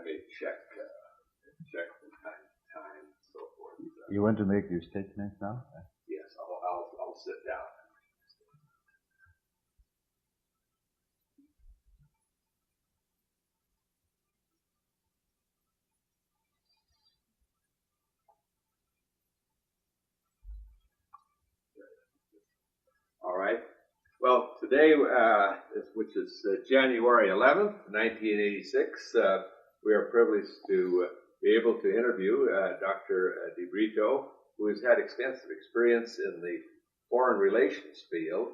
may check from time to time and so forth. You want to make your statement now? Yes, I'll sit down. All right. Well, today, which is January 11th, 1986, we are privileged to be able to interview Dr. De Brito, who has had extensive experience in the foreign relations field.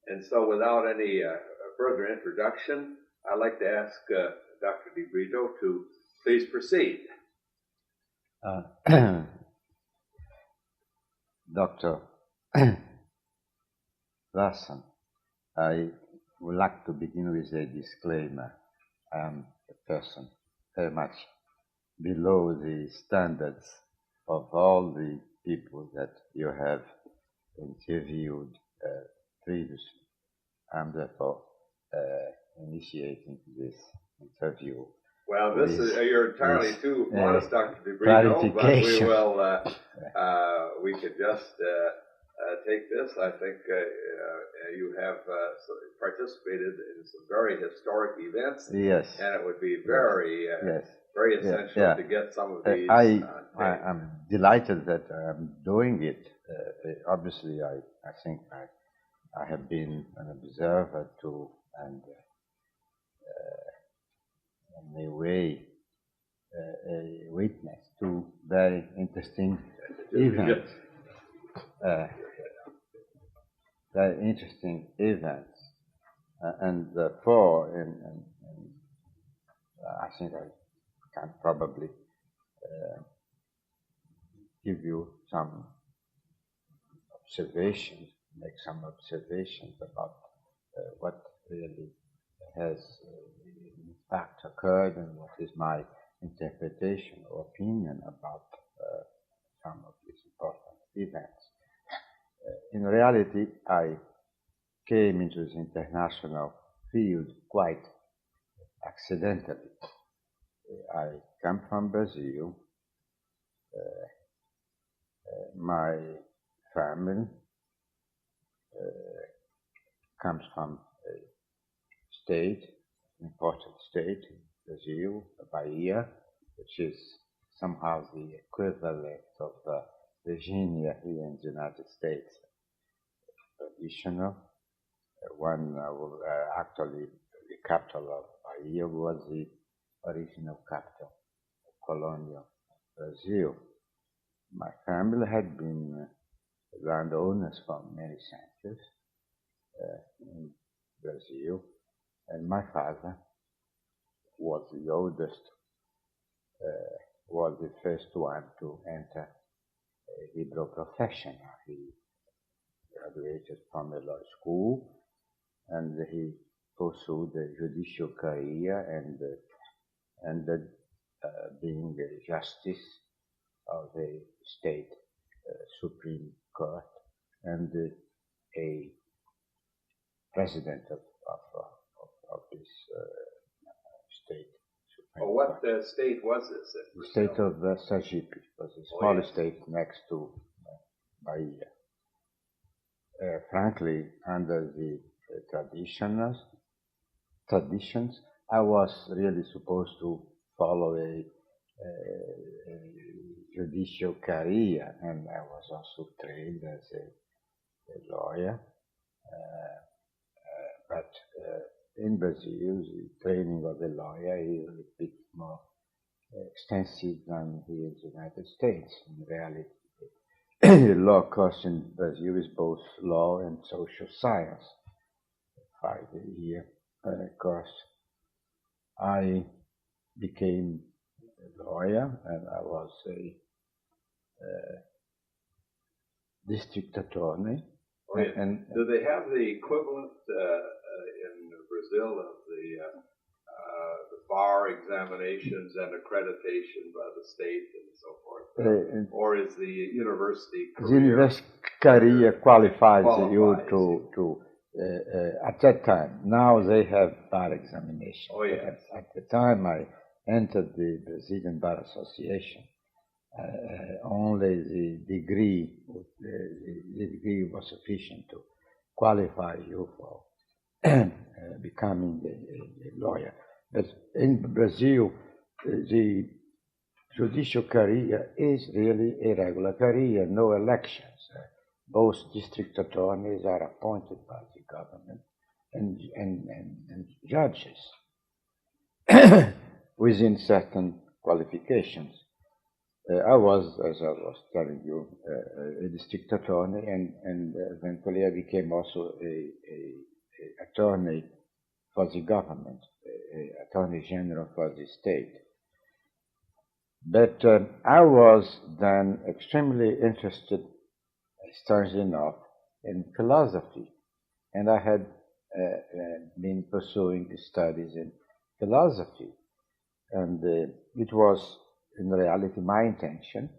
And so without any further introduction, I'd like to ask Dr. De Brito to please proceed. Dr. Larson, I would like to begin with a disclaimer. I am a person very much below the standards of all the people that you have interviewed previously. I'm therefore initiating this interview. Well, you're entirely too modest, Dr. De Brito, but we will, we could just take this. I think you have participated in some very historic events. Yes. And it would be very, very essential to get some of these. I'm delighted that I'm doing it. Obviously, I think I have been an observer to, and in a way, a witness to very interesting events. Very interesting events, and therefore, and I think I can probably give you some observations, make some observations about what really has in fact occurred and what is my interpretation or opinion about some of these important events. In reality, I came into the international field quite accidentally. I come from Brazil. My family comes from a state, an important state in Brazil, Bahia, which is somehow the equivalent of Virginia here in the United States. Traditional. Actually, the capital of Bahia was the original capital, colonial Brazil. My family had been landowners for many centuries in Brazil, and my father was the oldest, was the first one to enter a liberal profession. He graduated from a law school, and he pursued a judicial career and ended being a justice of a state Supreme Court and a president of this state Supreme Court. What state was this? The state of Sergipe was a small state next to Bahia. Frankly, under the traditions, I was really supposed to follow a judicial career, and I was also trained as a lawyer. But in Brazil, the training of a lawyer is a bit more extensive than here in the United States. In reality, the law course in Brazil is both law and social science. 5-year course. I became a lawyer, and I was a district attorney. And do they have the equivalent in Brazil of the bar examinations and accreditation by the state and so forth? Or is the university career? The university career qualifies you to at that time. Now they have bar examination. Oh, yes. At the time, I entered the Brazilian Bar Association, only the degree was sufficient to qualify you for becoming a lawyer. But in Brazil, the judicial career is really a regular career, no elections. Both district attorneys are appointed by the government and judges within certain qualifications. I was, as I was telling you, a district attorney, and eventually I became also a attorney for the government, attorney general for the state. But I was then extremely interested, strangely enough, in philosophy, and I had been pursuing studies in philosophy, and it was in reality my intention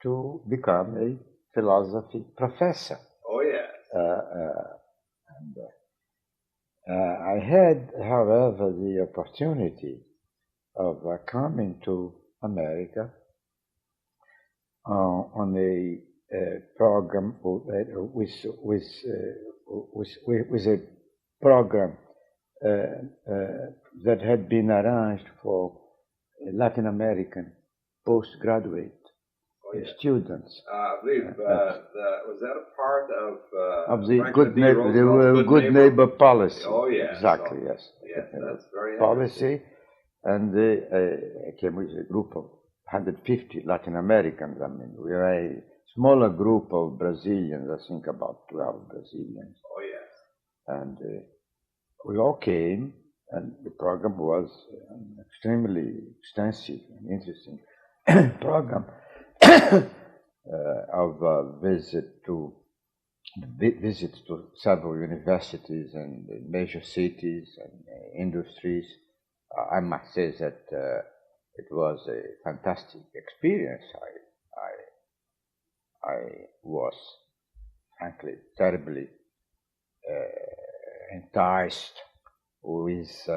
to become a philosophy professor. Oh, yes. I had, however, the opportunity of coming to America on a program with a program that had been arranged for Latin American postgraduate students. I believe was that a part of the good neighbor policy? Oh yes, exactly. Yes, yes, that's very policy, and I came with a group of 150 Latin Americans. I mean, we are a smaller group of Brazilians. I think about 12 Brazilians. Oh yes, and we all came, and the program was an extremely extensive and interesting program of visits to several universities and major cities and industries. I must say that it was a fantastic experience. I was frankly terribly enticed with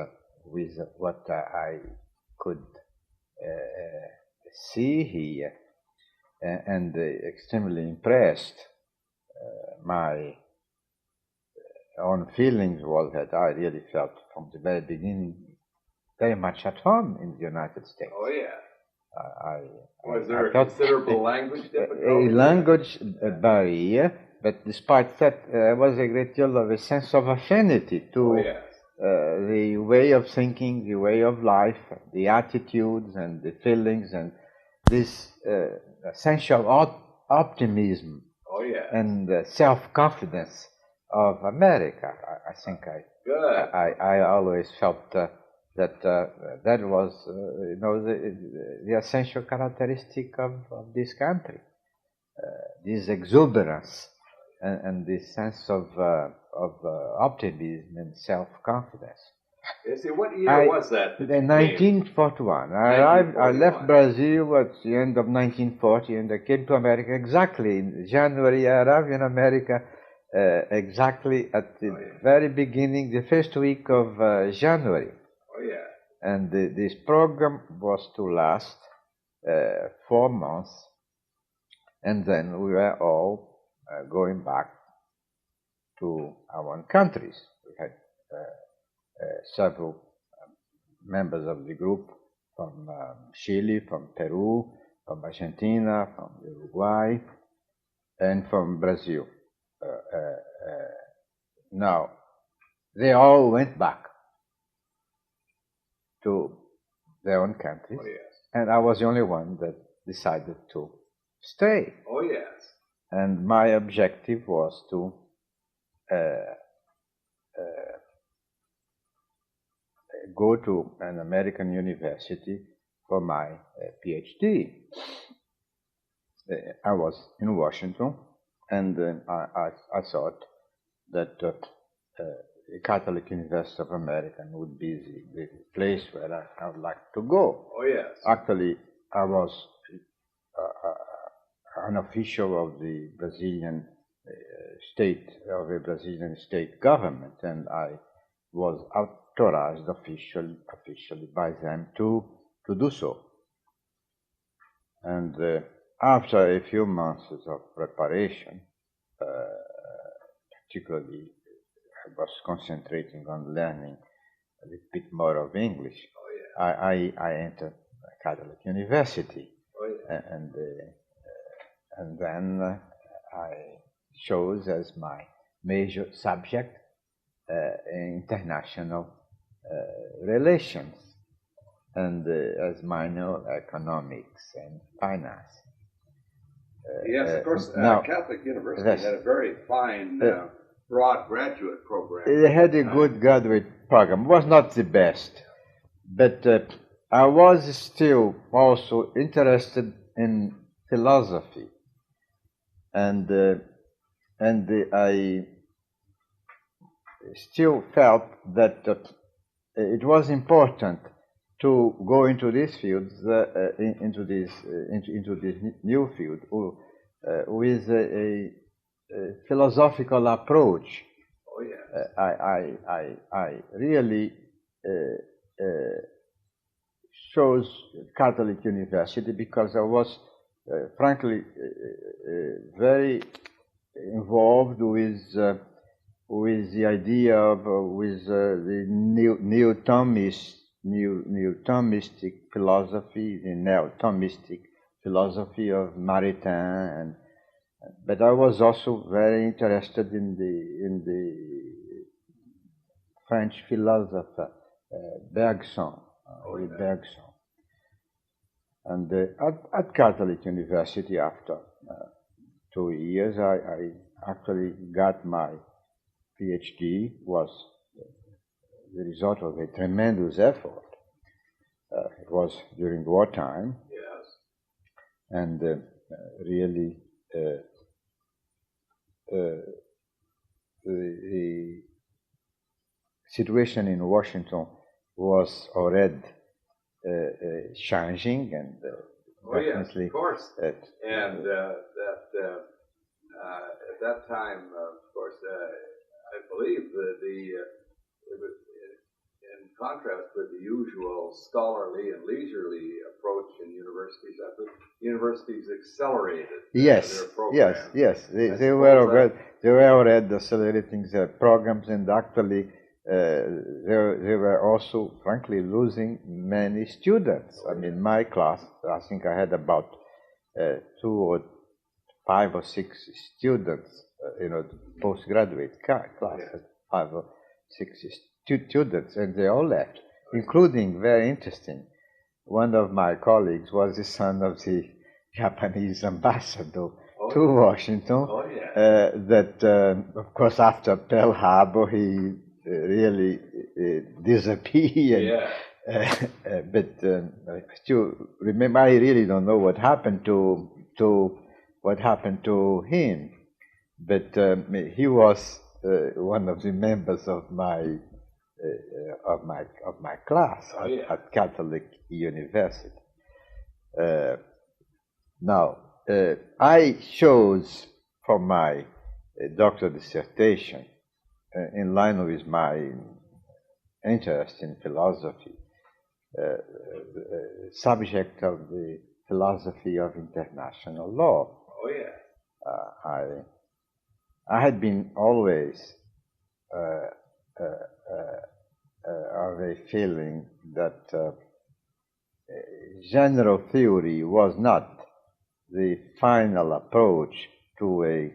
what I could see here, and extremely impressed. My own feelings was that I really felt from the very beginning very much at home in the United States. Oh yeah. Was I there a considerable language difficulty? A language barrier, but despite that, there was a great deal of a sense of affinity to the way of thinking, the way of life, the attitudes and the feelings, and this essential optimism and self-confidence of America. I think I always felt that was the essential characteristic of this country, this exuberance and this sense of optimism and self-confidence. What year was that? In 1941. I left Brazil at the end of 1940, and I came to America exactly in January. I arrived in America exactly at the very beginning, the first week of January. Oh yeah. And this program was to last 4 months, and then we were all going back to our own countries. We had several members of the group from Chile, from Peru, from Argentina, from Uruguay, and from Brazil. Now, they all went back to their own countries, and I was the only one that decided to stay. Oh yes. And my objective was to go to an American university for my PhD. I was in Washington, and I thought that the Catholic University of America would be the place where I would like to go. Oh yes. Actually, I was an official of the Brazilian state government, and I was authorized officially by them to to do so. And after a few months of preparation, particularly I was concentrating on learning a little bit more of English. Oh, yeah. I entered Catholic University, Oh, yeah. and then I chose as my major subject international relations, and as minor economics and finance. Yes, of course. Now, Catholic University had a very fine, broad graduate program. It had a good graduate program. It was not the best, but I was still also interested in philosophy, and I still felt that it was important to go into this field, into this new field, with a philosophical approach. Oh, yes. I really chose Catholic University because I was, frankly, very involved with the idea of with the new Thomistic philosophy, the neo-Thomistic philosophy of Maritain, but I was also very interested in the French philosopher Bergson, Bergson. And at Catholic University, after 2 years, I actually got my PhD. Was the result of a tremendous effort. It was during wartime. Yes. And really the situation in Washington was already changing, and definitely. Yes, of course. And at that time, of course, I believe it was in contrast with the usual scholarly and leisurely approach in universities. I think universities accelerated their programs. Yes. They were already accelerating their programs, and actually they were also, frankly, losing many students. I mean, my class, I think I had about 5 or 6 students, postgraduate class, 5 or 6 students, and they all left, including, very interesting, one of my colleagues was the son of the Japanese ambassador to Washington. That, of course, after Pearl Harbor, he really disappeared. But I still remember. I really don't know what happened to him. But he was one of the members of my class at Catholic University. Now, I chose for my doctoral dissertation, in line with my interest in philosophy, subject of the philosophy of international law. I had been always of a feeling that general theory was not the final approach to a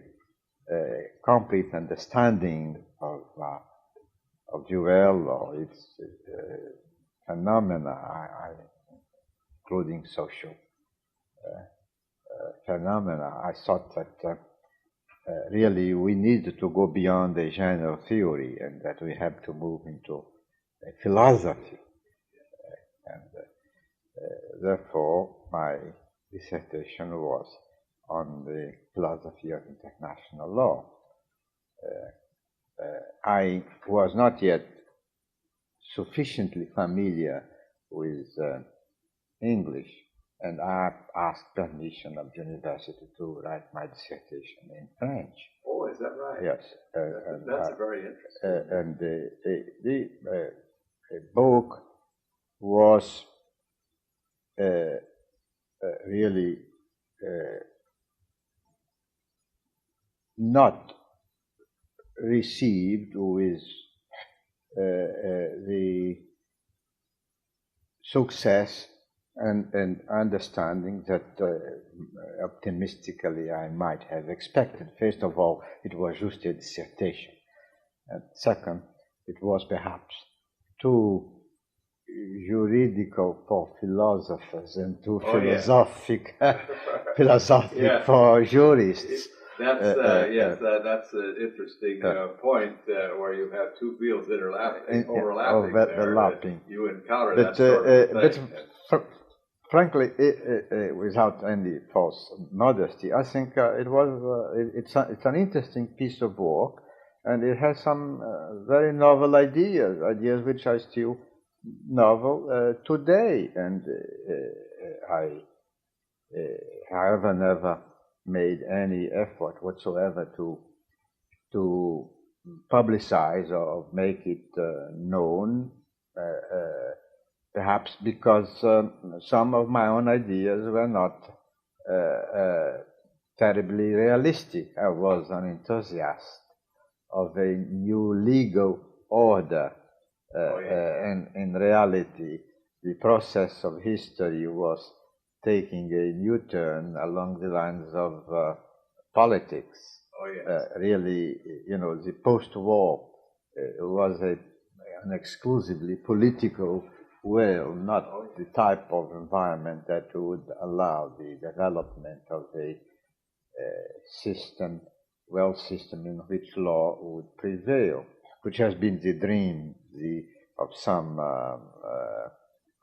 complete understanding of the world or its phenomena, including social phenomena. I thought that really we need to go beyond the general theory, and that we have to move into philosophy. And therefore, my dissertation was on the philosophy of international law. I was not yet sufficiently familiar with English, and I asked permission of the university to write my dissertation in French. Oh, is that right? Yes. That's very interesting. And the book was really not received with the success and understanding that optimistically I might have expected. First of all, it was just a dissertation. And second, it was perhaps too juridical for philosophers and too philosophic Yeah. for jurists. That's that's an interesting point where you have two fields overlapping. You encounter that sort of thing. Frankly, without any false modesty, I think it's an interesting piece of work, and it has some very novel ideas which are still novel today. And I haven't ever made any effort whatsoever to publicize or make it known. Perhaps because some of my own ideas were not terribly realistic. I was an enthusiast of a new legal order, and in reality, the process of history was taking a new turn along the lines of politics. Really, the post-war was an exclusively political world, not the type of environment that would allow the development of a system in which law would prevail, which has been the dream of some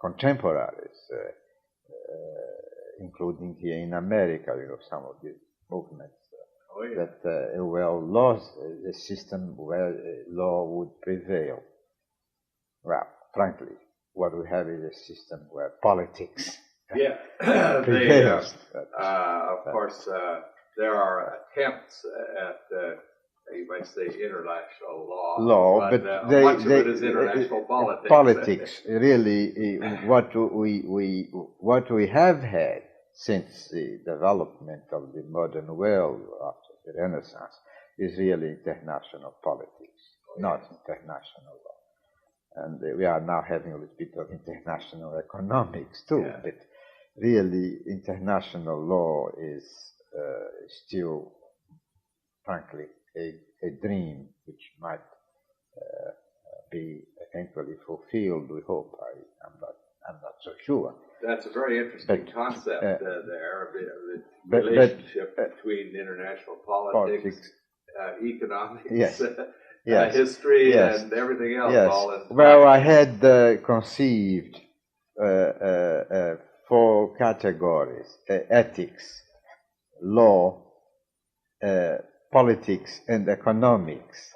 contemporaries, including here in America, some of the movements that a system where law would prevail. Well, frankly, what we have is a system where politics prevails. Of course, there are attempts at, you might say, international law, but much of it is international politics. Politics, really, what we have had since the development of the modern world after the Renaissance is really international politics, not international law. And we are now having a little bit of international economics too, but really international law is still, frankly, a dream which might be eventually fulfilled, we hope. I'm not so sure. That's a very interesting concept the relationship between international politics, economics, history, and everything else. Yes. Well, I had conceived 4 categories: ethics, law, politics, and economics.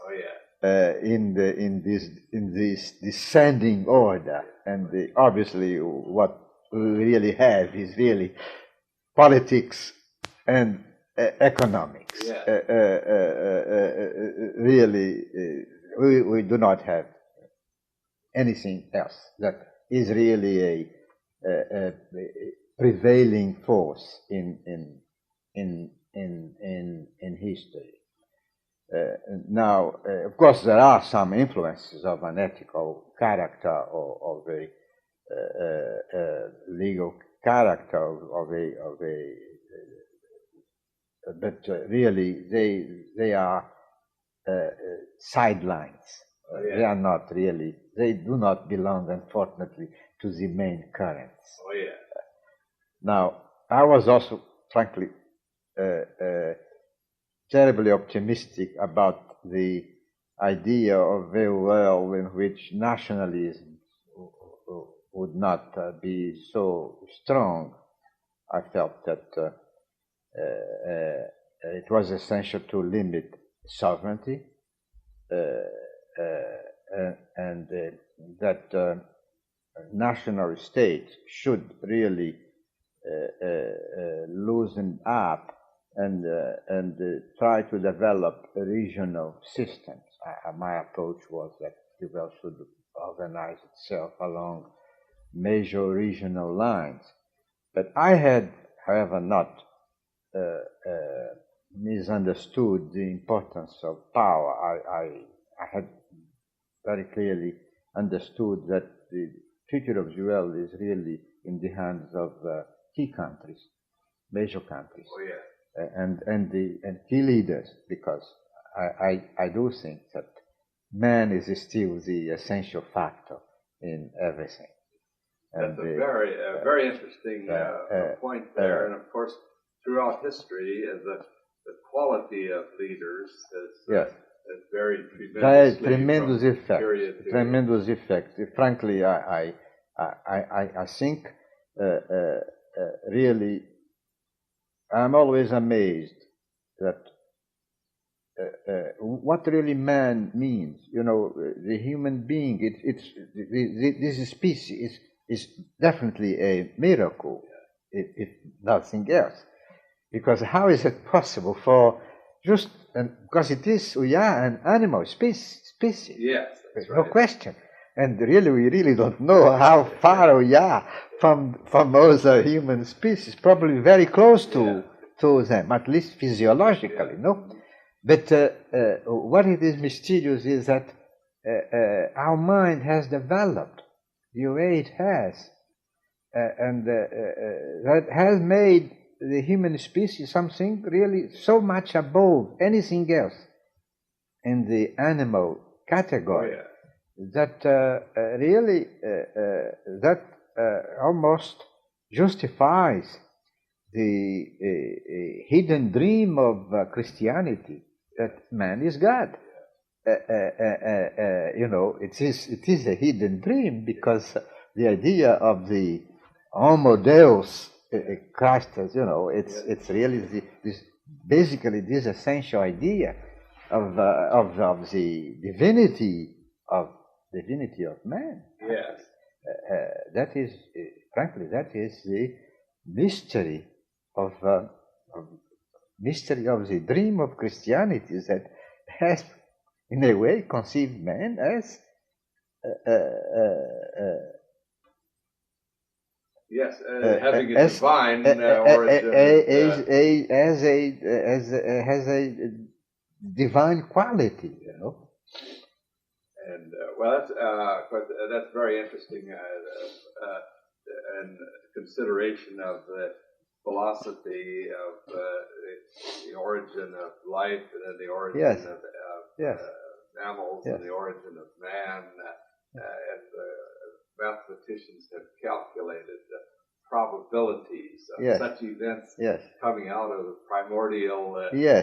In this descending order, and obviously what we really have is really politics and economics. Really, we do not have anything else that is really a prevailing force in history. Now, of course, there are some influences of an ethical character or of a legal character but really they are sidelines. They are not really. They do not belong, unfortunately, to the main currents. Now, I was also, frankly, terribly optimistic about the idea of a world in which nationalism would not be so strong. I felt that it was essential to limit sovereignty, and that national states should really loosen up and try to develop regional systems. My approach was that the world should organize itself along major regional lines. But I had, however, not misunderstood the importance of power. I had very clearly understood that the future of the world is really in the hands of key countries, major countries, Oh, yeah. and key leaders, because I do think that man is still the essential factor in everything. That's a very interesting point there, and of course, throughout history, the quality of leaders has varied tremendously. Tremendous effect. Tremendous effect. Frankly, I think really, I'm always amazed that what really man means. You know, the human being. This species is definitely a miracle, if nothing else. Because how is it possible for just because we are an animal species. Yes, that's right. No question. And really, we really don't know how far we are from other human species. Probably very close to them, at least physiologically, no? But what it is mysterious is that our mind has developed the way it has, and that has made the human species something really so much above anything else in the animal category that really that almost justifies the hidden dream of Christianity that man is God. You know, it is a hidden dream, because the idea of the Homo Deus, Christ, as you know, it's really basically this essential idea of the divinity of man. Yes, that is frankly the mystery of the dream of Christianity, that has, in a way, conceived man as having a divine origin, has a divine quality, you know. And that's very interesting, and consideration of the philosophy of the origin of life, and then the origin of mammals, and the origin of man, and mathematicians have calculated the probabilities of such events coming out of the primordial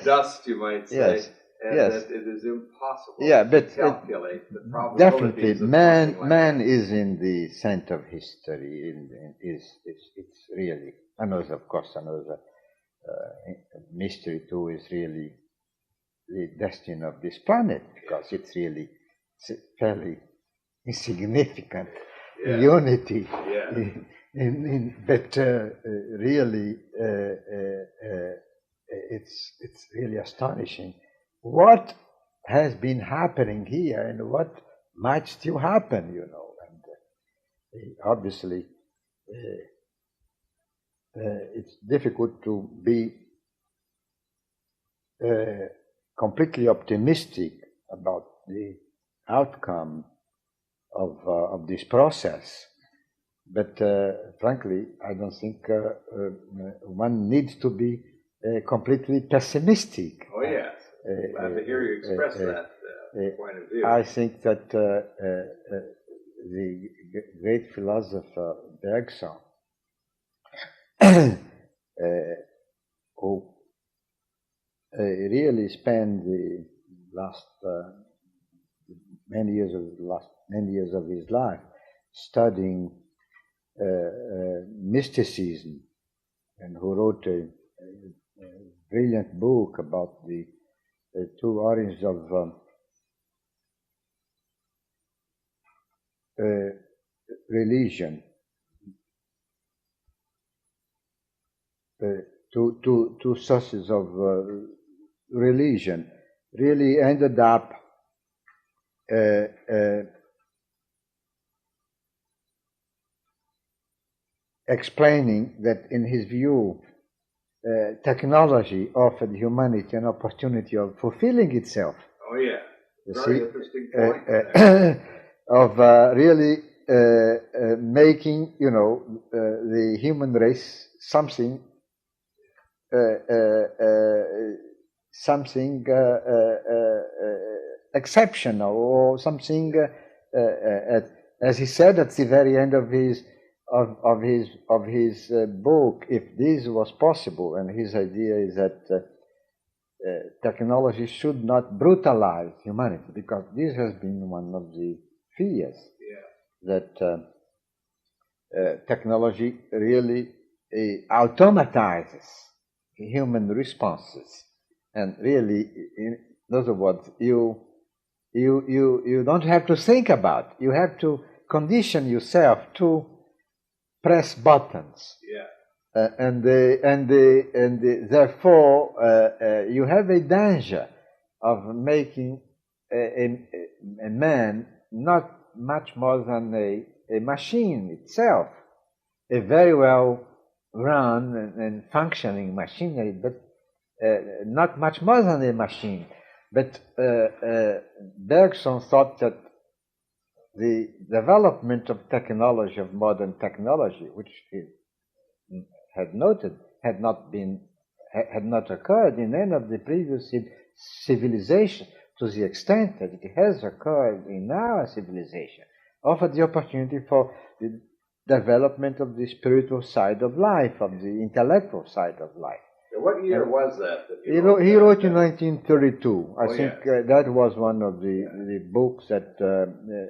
dust, you might say, and that it is impossible to calculate the probabilities. Definitely, man is in the center of history. It's really another mystery too. Is really the destiny of this planet, because it's really fairly insignificant unity. But really, it's really astonishing what has been happening here and what might still happen, you know. And obviously, it's difficult to be completely optimistic about the outcome of this process. But frankly, I don't think one needs to be completely pessimistic. Oh, yes. Glad to hear you express that point of view. I think that the great philosopher Bergson, who really spent the last many years of his life studying mysticism, and who wrote a brilliant book about the two origins of religion, two sources of religion, really ended up explaining that in his view, technology offered humanity an opportunity of fulfilling itself. Oh yeah, You very see, interesting point. of really making, the human race something exceptional, or something, as he said at the very end of his book. If this was possible, and his idea is that technology should not brutalize humanity, because this has been one of the fears, that technology really automatizes human responses, and really, in other words, you don't have to think about it. You have to condition yourself to press buttons. And therefore you have a danger of making a man not much more than a machine itself, a very well run and functioning machinery, but not much more than a machine. But Bergson thought that the development of technology, of modern technology, which he had noted had not occurred in any of the previous civilizations, to the extent that it has occurred in our civilization, offered the opportunity for the development of the spiritual side of life, of the intellectual side of life. What year was that? He wrote in 1932. I think that was one of the books that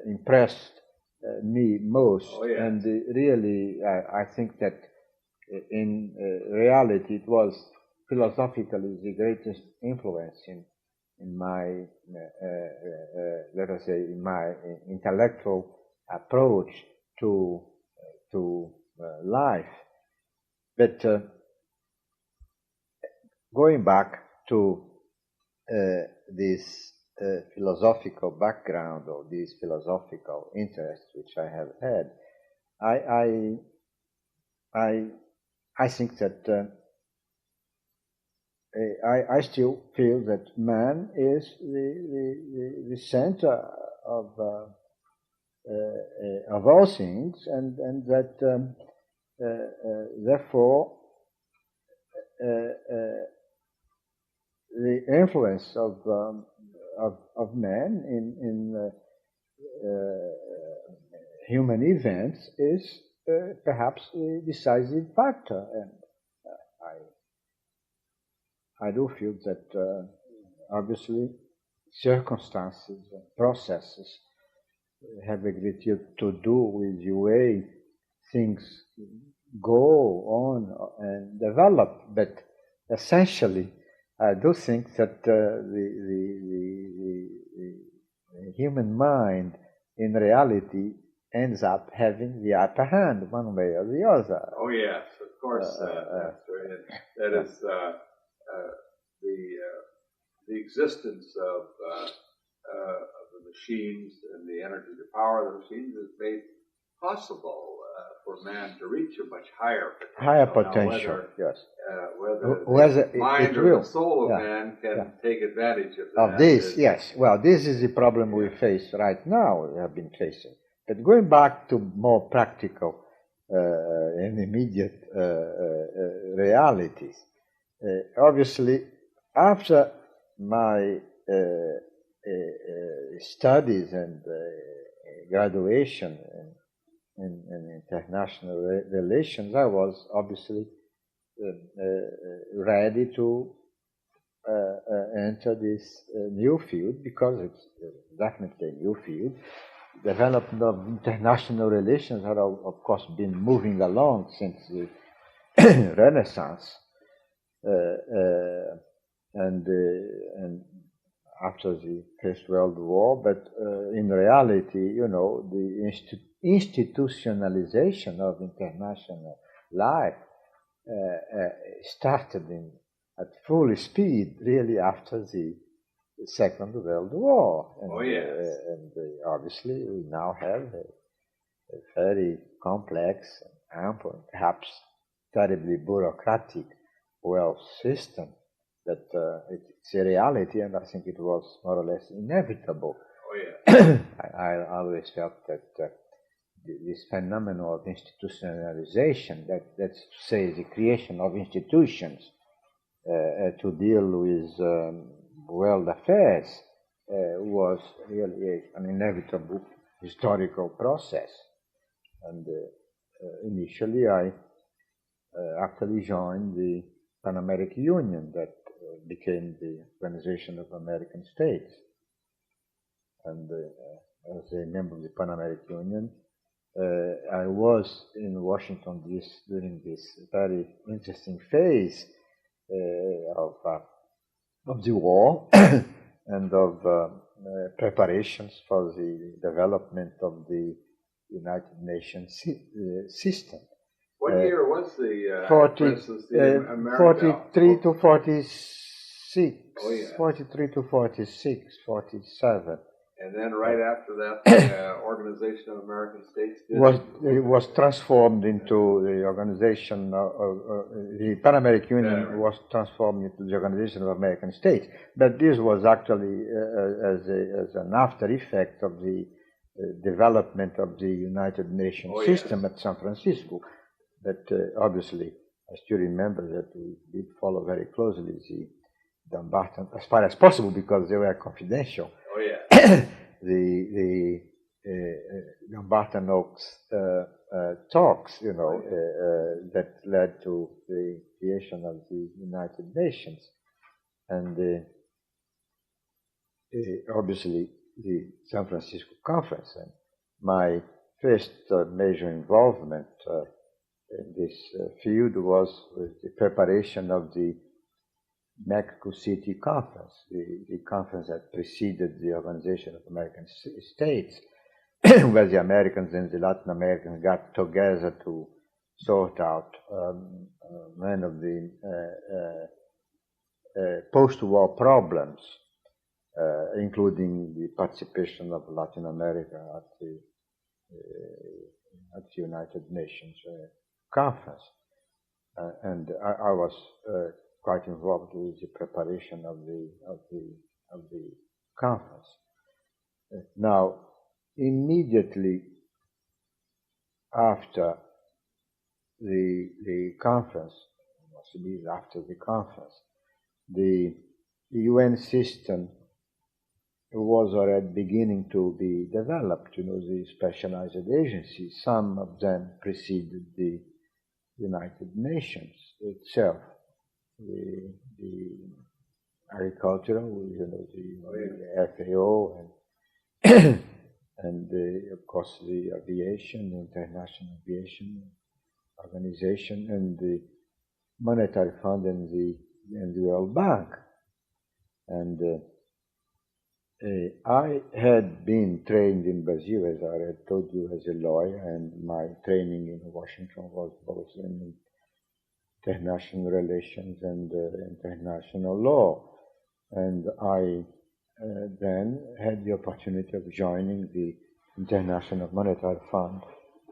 impressed me most. And really, I think that in reality, it was philosophically the greatest influence in my, let us say, in my intellectual approach to life. But going back to this philosophical background, or these philosophical interests which I have had, I think that I still feel that man is the center of all things, and that therefore the influence of man in human events is perhaps a decisive factor, and I do feel that obviously circumstances and processes have a great deal to do with the way things go on and develop, but essentially I do think that the human mind in reality ends up having the upper hand one way or the other. Oh yes, of course, that's right. That is the existence of the machines and the energy, the power of the machines is made possible for man to reach a much higher potential. Whether the mind or the soul of man can take advantage of that. Of this, yes. Well, this is the problem we face right now, we have been facing. But going back to more practical and immediate realities, obviously, after my studies and graduation in international relations, I was obviously ready to enter this new field, because it's definitely a new field. Development of international relations had, of course, been moving along since the Renaissance, and after the First World War. But in reality, the institutionalization of international life started at full speed, really, after the Second World War. And obviously we now have a very complex, ample, perhaps terribly bureaucratic wealth system, but it's a reality, and I think it was more or less inevitable. Oh, yeah. I always felt that this phenomenon of institutionalization, that's to say the creation of institutions to deal with world affairs, was really an inevitable historical process. And initially I actually joined the Pan American Union that became the Organization of American States. And as a member of the Pan American Union, I was in Washington during this very interesting phase of the war and of preparations for the development of the United Nations system. What year was the, 43 to 46, oh, yeah. 43 to 46, 47. And then right after that, the Organization of American States was transformed into the Organization the Pan American Union was transformed into the Organization of American States. But this was actually as an after effect of the development of the United Nations system at San Francisco. But obviously, I still remember that we did follow very closely the Dumbarton, as far as possible, because they were confidential. Oh, yeah. the Dumbarton Oaks talks, that led to the creation of the United Nations, and obviously the San Francisco Conference. And my first major involvement in this field was with the preparation of the Mexico City Conference, the conference that preceded the Organization of American States, where the Americans and the Latin Americans got together to sort out many of the post-war problems, including the participation of Latin America at the United Nations Conference. And I was quite involved with the preparation of the conference. Now, immediately after the conference, possibly after the conference, the UN system was already beginning to be developed. The specialized agencies, some of them preceded the United Nations itself. The agricultural, the FAO, and of course the aviation, the International Aviation Organization, and the Monetary Fund, and the World Bank. And I had been trained in Brazil, as I had told you, as a lawyer, and my training in Washington was both in international relations and international law. And I then had the opportunity of joining the International Monetary Fund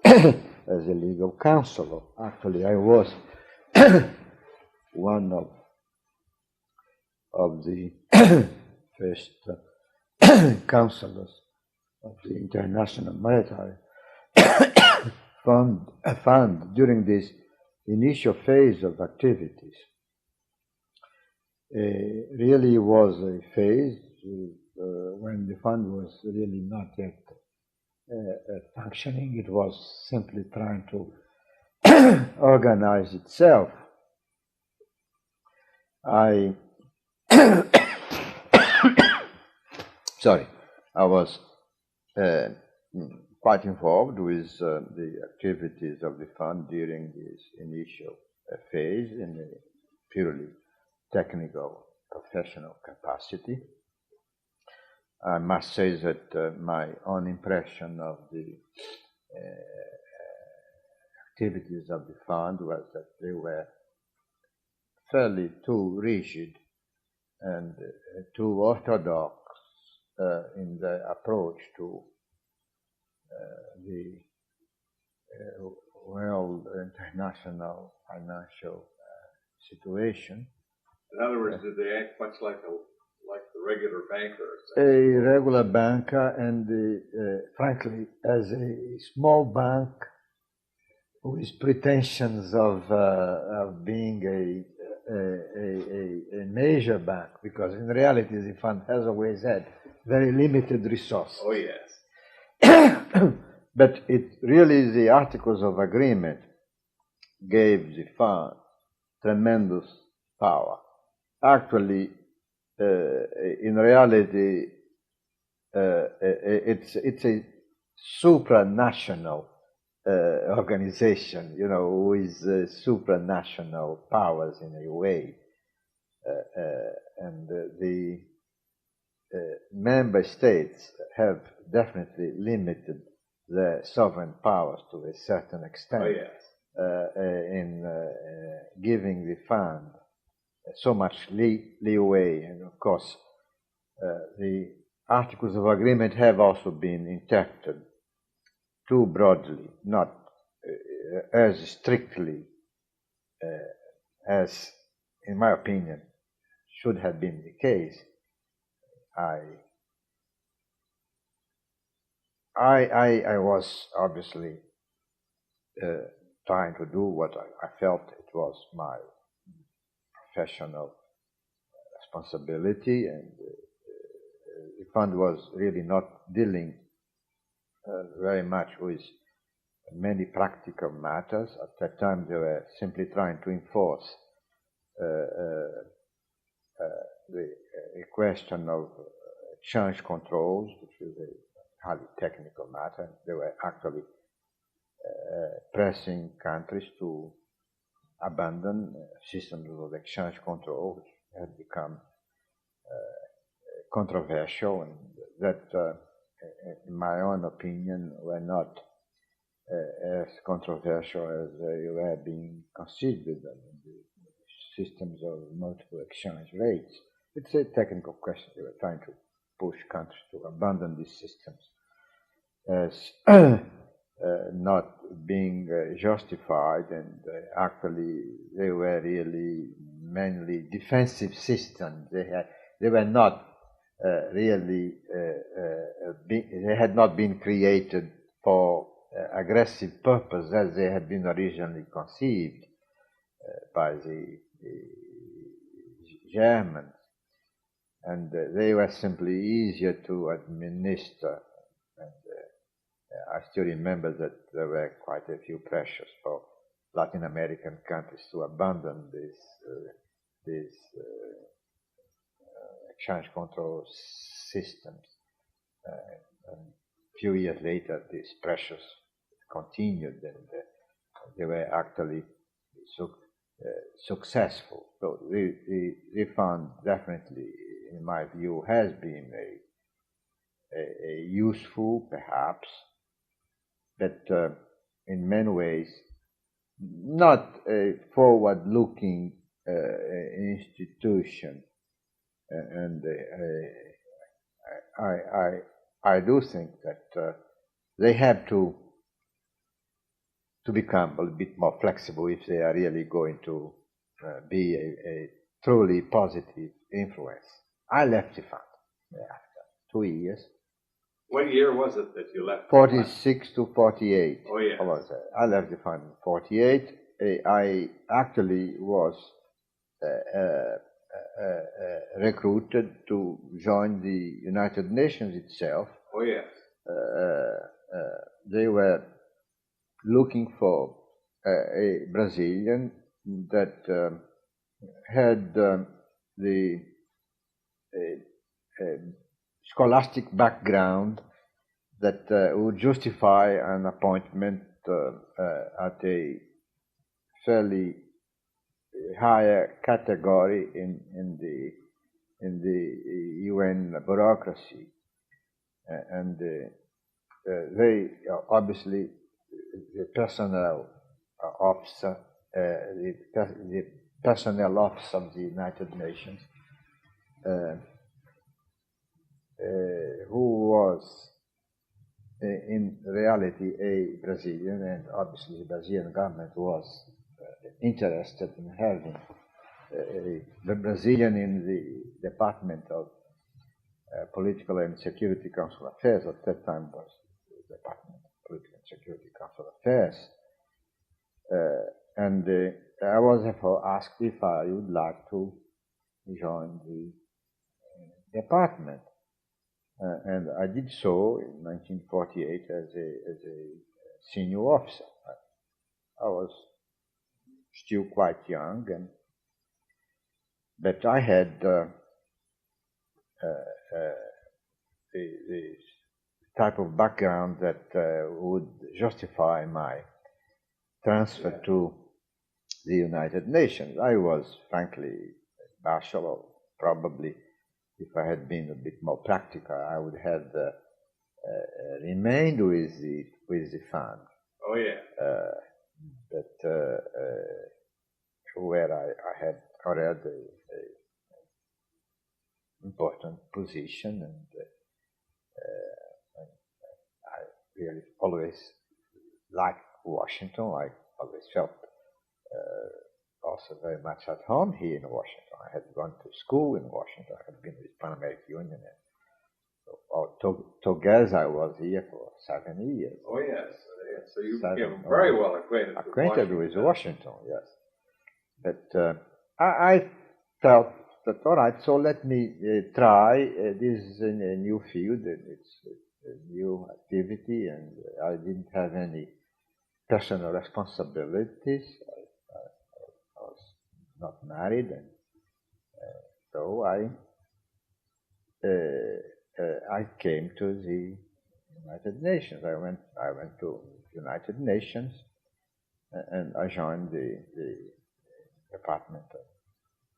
as a legal counsel. Actually, I was one of the first counselors of the International Monetary Fund during this initial phase of activities. Really was a phase when the fund was really not yet functioning. It was simply trying to organize itself. I was quite involved with the activities of the fund during this initial phase in a purely technical, professional capacity. I must say that my own impression of the activities of the fund was that they were fairly too rigid and too orthodox in their approach to well, international financial situation. In other words, did they act much like the regular banker? A regular banker, and frankly, as a small bank with pretensions of being a major bank, because in reality the fund has always had very limited resources. Oh yes. But it really, the Articles of Agreement gave the fund tremendous power. Actually, in reality, it's a supranational organization, with supranational powers in a way, and the member states have definitely limited their sovereign powers to a certain extent. Oh, yes. In giving the fund so much leeway, and of course the Articles of Agreement have also been interpreted too broadly, not as strictly as, in my opinion, should have been the case. I was obviously trying to do what I felt it was my professional responsibility, and the fund was really not dealing very much with many practical matters. At that time, they were simply trying to enforce the question of exchange controls, which is a highly technical matter. They were actually pressing countries to abandon systems of exchange control, which had become controversial, and that, in my own opinion, were not as controversial as they were being considered. The systems of multiple exchange rates. It's a technical question. They were trying to push countries to abandon these systems as not being justified, and actually they were really mainly defensive systems. They were not really they had not been created for aggressive purpose as they had been originally conceived by the Germans, and they were simply easier to administer. And I still remember that there were quite a few pressures for Latin American countries to abandon these exchange control systems. And a few years later, these pressures continued, and they were actually successful. So the fund definitely, in my view, has been a useful, perhaps, but in many ways not a forward-looking institution. And I do think that they have to become a little bit more flexible if they are really going to be a truly positive influence. I left the fund after 2 years. What year was it that you left? 46 to 48. Oh, yeah. I left the fund in 48. I actually was recruited to join the United Nations itself. Oh, yes. They were looking for a Brazilian that had the scholastic background that would justify an appointment at a fairly higher category in the UN bureaucracy, and they obviously, the personnel officer, the personnel office of the United Nations, who was in reality a Brazilian, and obviously the Brazilian government was interested in having the Brazilian in the Department of Political and Security Council Affairs. At that time was the Department of Political and Security Council Affairs. And I was therefore asked if I would like to join the department. And I did so in 1948 as a senior officer. I was still quite young, but I had the type of background that would justify my transfer to the United Nations. I was frankly partial. Probably if I had been a bit more practical, I would have remained with the fund. Oh yeah. But where I had already an important position, and I really always liked Washington. I always felt also very much at home here in Washington. I had gone to school in Washington. I had been with Pan American Union, and so together I was here for 7 years. Oh yes. So you became very well acquainted with Washington, yes. But I felt that, all right, so let me try. This is a new field, and it's a new activity, and I didn't have any personal responsibilities. I was not married, and so I came to the United Nations. I went to United Nations, and I joined the Department of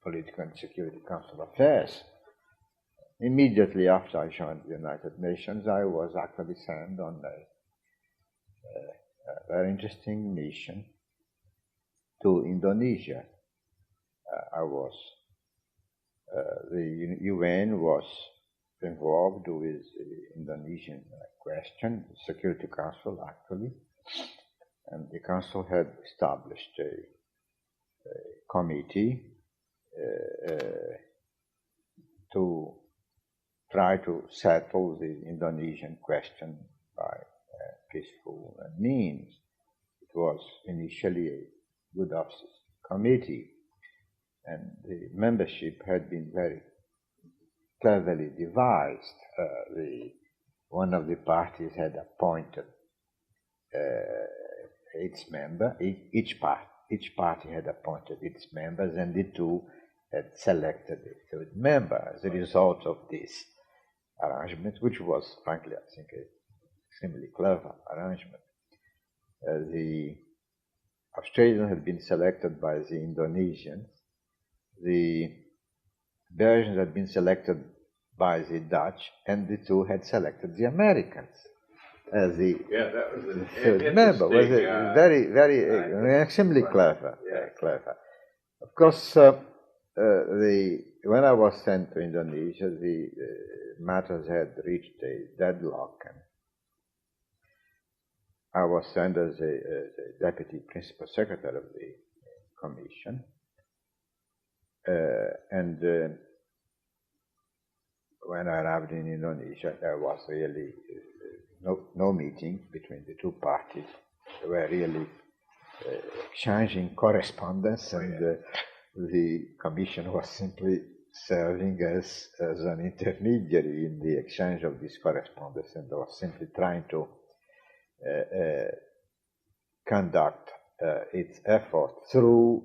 Political and Security Council Affairs. Immediately after I joined the United Nations, I was actually sent on a very interesting mission to Indonesia. The UN was involved with the Indonesian question, the Security Council actually, and the Council had established a committee to try to settle the Indonesian question by peaceful means. It was initially a good officers committee, and the membership had been very cleverly devised. One of the parties had appointed its member. Each party had appointed its members, and the two had selected a third member as a result of this arrangement, which was, frankly, I think, an extremely clever arrangement. The Australians had been selected by the Indonesians. The Belgians had been selected by the Dutch, and the two had selected the Americans as the third member. Was very extremely clever. Very clever. Of course, when I was sent to Indonesia, the matters had reached a deadlock, and I was sent as a deputy principal secretary of the commission, and when I arrived in Indonesia, there was really no meeting between the two parties. They were really exchanging correspondence, and the commission was simply serving as an intermediary in the exchange of this correspondence, and was simply trying to conduct its effort through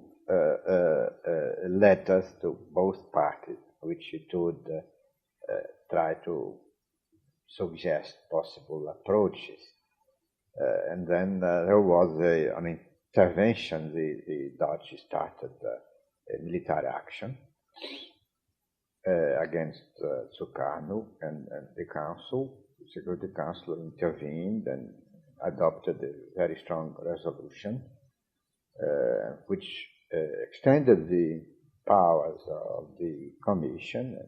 letters to both parties, which it would try to suggest possible approaches. And then there was an intervention. The Dutch started a military action against Sukarno, and the Security Council intervened and adopted a very strong resolution which extended the powers of the Commission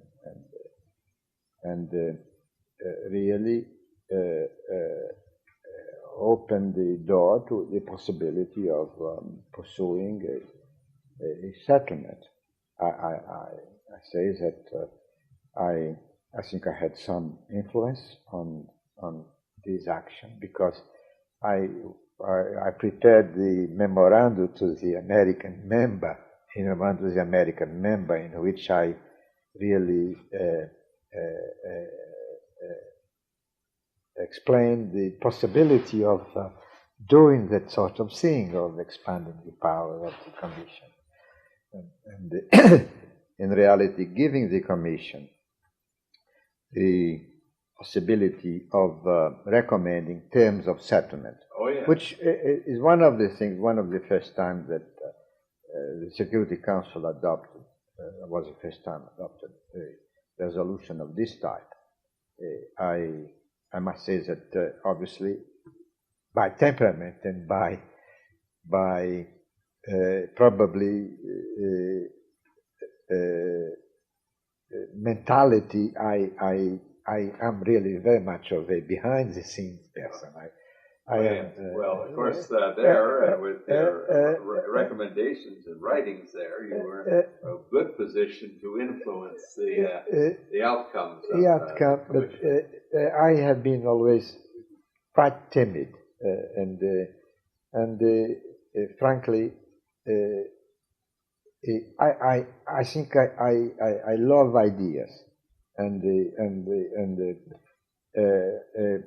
and really opened the door to the possibility of pursuing a settlement. I say that I think I had some influence on this action because I prepared the memorandum to the American member, in which I really explained the possibility of doing that sort of thing, of expanding the power of the Commission. And in reality, giving the Commission the possibility of recommending terms of settlement, which is one of the first times that the Security Council adopted, was the first time adopted a resolution of this type. I must say that obviously by temperament and by probably mentality, I am really very much of a behind-the-scenes person. Well, of course, with their recommendations and writings there, you were in a good position to influence the outcomes. But I have been always quite timid, and frankly, I think I love ideas, and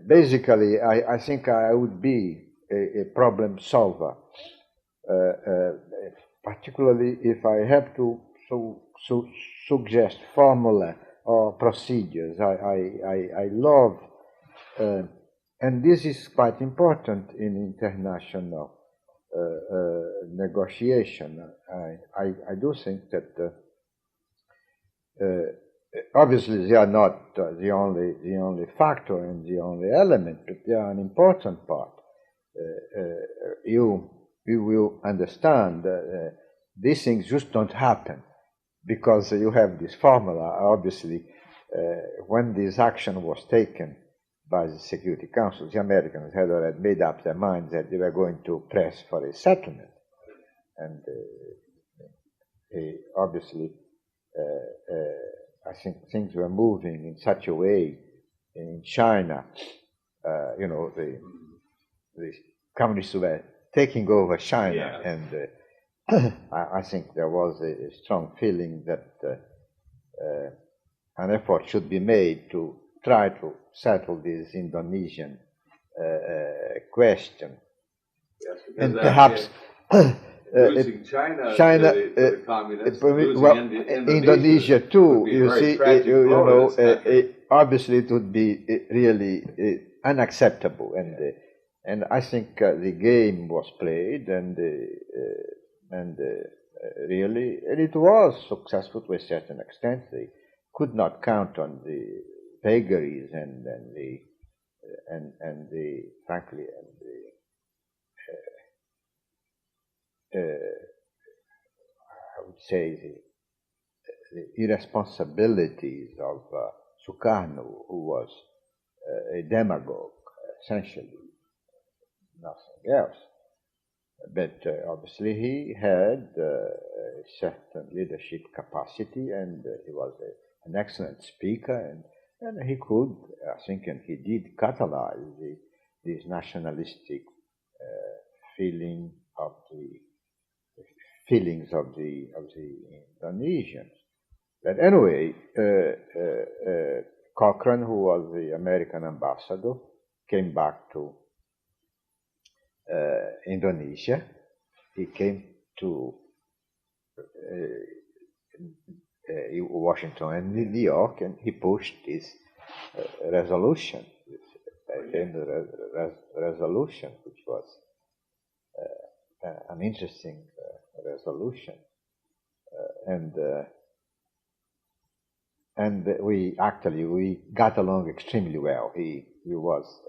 basically I think I would be a problem solver, particularly if I have to suggest formula or procedures. I love, and this is quite important in international negotiation. I do think that obviously they are not the only factor and the only element, but they are an important part. You will understand these things just don't happen because you have this formula. Obviously, when this action was taken by the Security Council, the Americans had already made up their minds that they were going to press for a settlement. And obviously, I think things were moving in such a way in China. The communists were taking over China, and I think there was a strong feeling that an effort should be made to try to settle this Indonesian question. Yes, and perhaps losing China to the communists, losing Indonesia too. You see, obviously it would be really unacceptable, and I think the game was played, and really, and it was successful to a certain extent. They could not count on the vagaries and frankly I would say the irresponsibilities of Sukarno, who was a demagogue, essentially nothing else. But obviously he had a certain leadership capacity, and he was an excellent speaker, and he could, I think, and he did catalyze this nationalistic feelings of the Indonesians. But anyway, Cochrane, who was the American ambassador, came back to Indonesia. He came to Washington and New York, and he pushed this resolution. Resolution, which was an interesting resolution, and we got along extremely well. He was,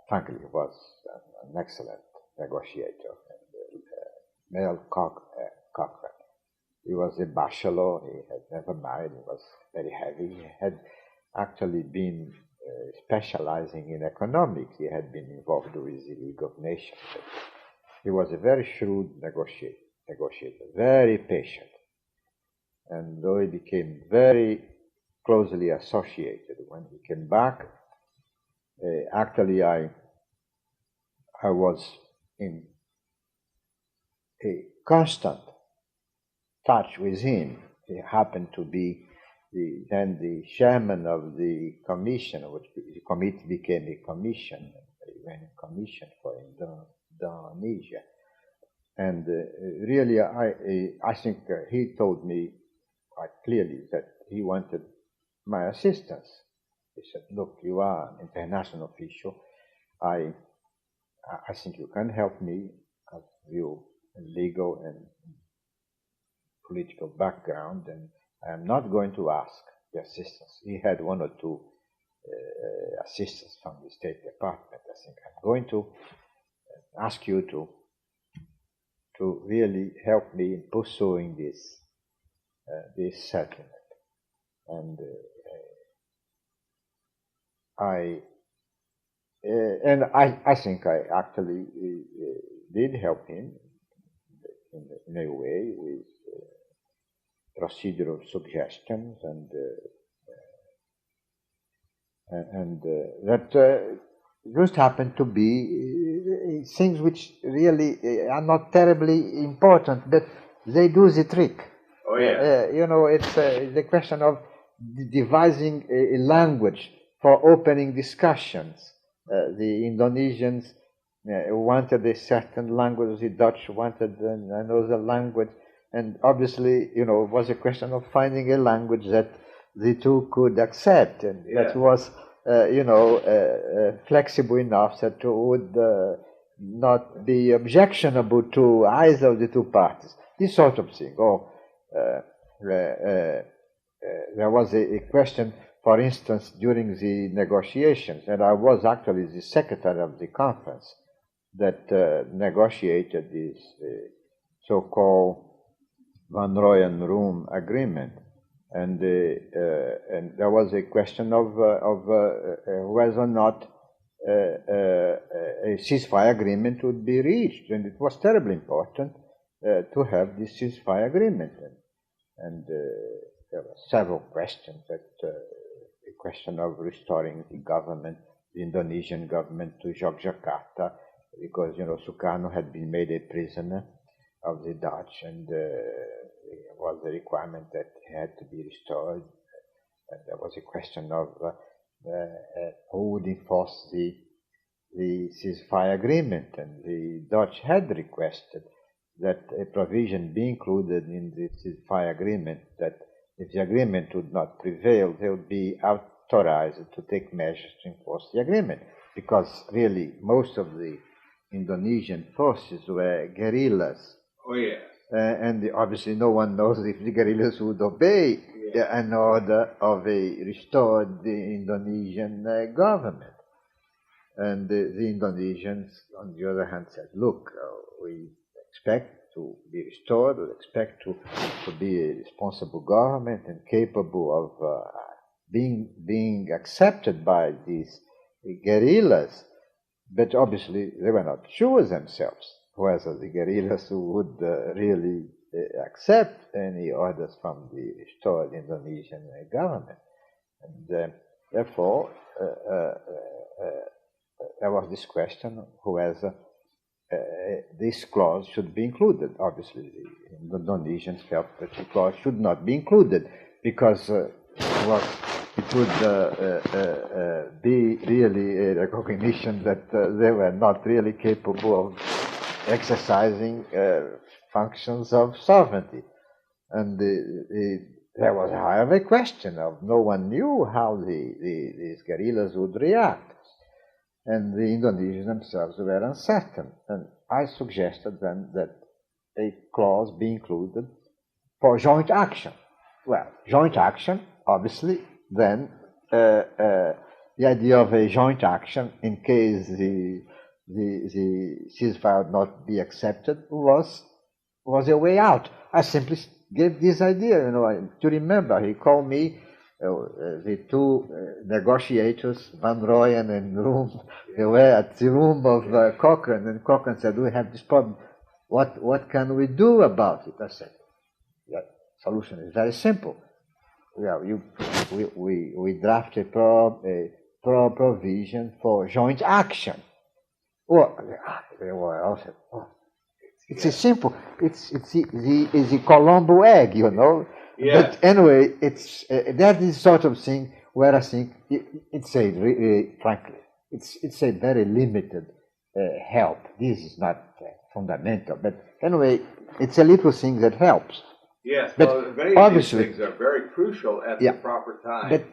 frankly, an excellent negotiator. Mel Cochrane. He was a bachelor. He had never married. He was very heavy. He had actually been specializing in economics. He had been involved with the League of Nations. He was a very shrewd negotiator, very patient. And though he became very closely associated when he came back, actually I was in a constant touch with him. He happened to be then the chairman of the commission, which the committee became a commission, a commission for Indonesia. And really, I think he told me quite clearly that he wanted my assistance. He said, "Look, you are an international official. I think you can help me as your legal and political background, and I am not going to ask the assistance." He had one or two assistants from the State Department. I think I'm going to ask you to really help me in pursuing this settlement. And I think I actually did help him in a way with procedural suggestions, and that just happened to be things which really are not terribly important, but they do the trick. Oh yeah. It's the question of devising a language for opening discussions. The Indonesians wanted a certain language, the Dutch wanted another language, and obviously, it was a question of finding a language that the two could accept, and that was, flexible enough that it would not be objectionable to either of the two parties. This sort of thing. There was a question, for instance, during the negotiations, and I was actually the secretary of the conference that negotiated this so-called Van Royen-Room agreement, and there was a question of whether or not a ceasefire agreement would be reached, and it was terribly important to have this ceasefire agreement, and there were several questions. A question of restoring the government, the Indonesian government, to Yogyakarta, because Sukarno had been made a prisoner of the Dutch, and there was a requirement that he had to be restored. And there was a question of who would enforce the ceasefire agreement, and the Dutch had requested that a provision be included in the ceasefire agreement that if the agreement would not prevail, they would be authorized to take measures to enforce the agreement, because really most of the Indonesian forces were guerrillas. Oh yeah. And obviously no one knows if the guerrillas would obey an order of a restored Indonesian government. And the Indonesians, on the other hand, said, look, we expect to be restored, we expect to be a responsible government and capable of being accepted by these guerrillas. But obviously they were not sure themselves whether the guerrillas would really accept any orders from the restored Indonesian government. And therefore, there was this question whether this clause should be included. Obviously, the Indonesians felt that the clause should not be included because it would be really a recognition that they were not really capable of exercising functions of sovereignty. And there was, however, a question of no one knew how these guerrillas would react. And the Indonesians themselves were uncertain. And I suggested then that a clause be included for joint action. Well, joint action, obviously, then the idea of a joint action in case the ceasefire would not be accepted was a way out. I simply gave this idea, to remember. He called me the two negotiators, Van Rooyen and Room, they were at the room of Cochrane, and Cochrane said, "We have this problem. What can we do about it?" I said, "The solution is very simple. We draft a provision for joint action." Well, they were also, it's a simple. It's the Colombo egg, you know. Yeah. But anyway, it's that is sort of thing where I think it's a frankly, it's a very limited help. This is not fundamental, but anyway, it's a little thing that helps. Yes, but well, many of these things are very crucial at the proper time. But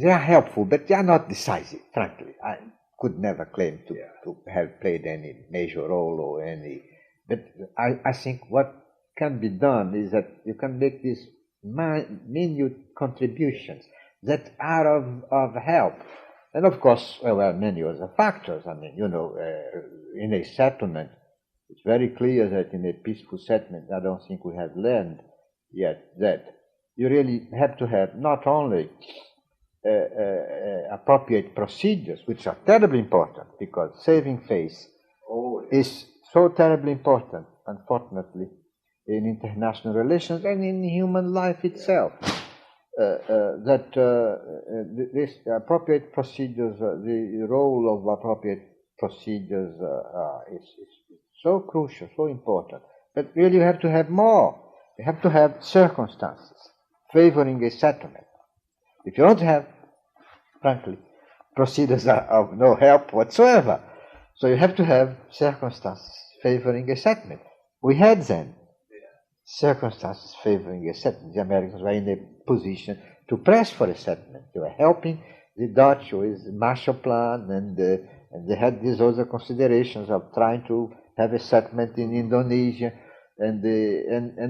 they are helpful, but they are not decisive, frankly. I could never claim to have played any major role or any. But I think what can be done is that you can make these minute contributions that are of help. And of course, there are many other factors. I mean, in a settlement, it's very clear that in a peaceful settlement, I don't think we have learned yet that you really have to have not only appropriate procedures, which are terribly important, because saving face is so terribly important, unfortunately, in international relations and in human life itself. This appropriate procedures, the role of appropriate procedures is so crucial, so important. But really, you have to have more. You have to have circumstances favoring a settlement. If you don't have, frankly, procedures are of no help whatsoever. So you have to have circumstances favoring a settlement. We had then circumstances favoring a settlement. The Americans were in a position to press for a settlement. They were helping the Dutch with the Marshall Plan, and they had these other considerations of trying to have a settlement in Indonesia, and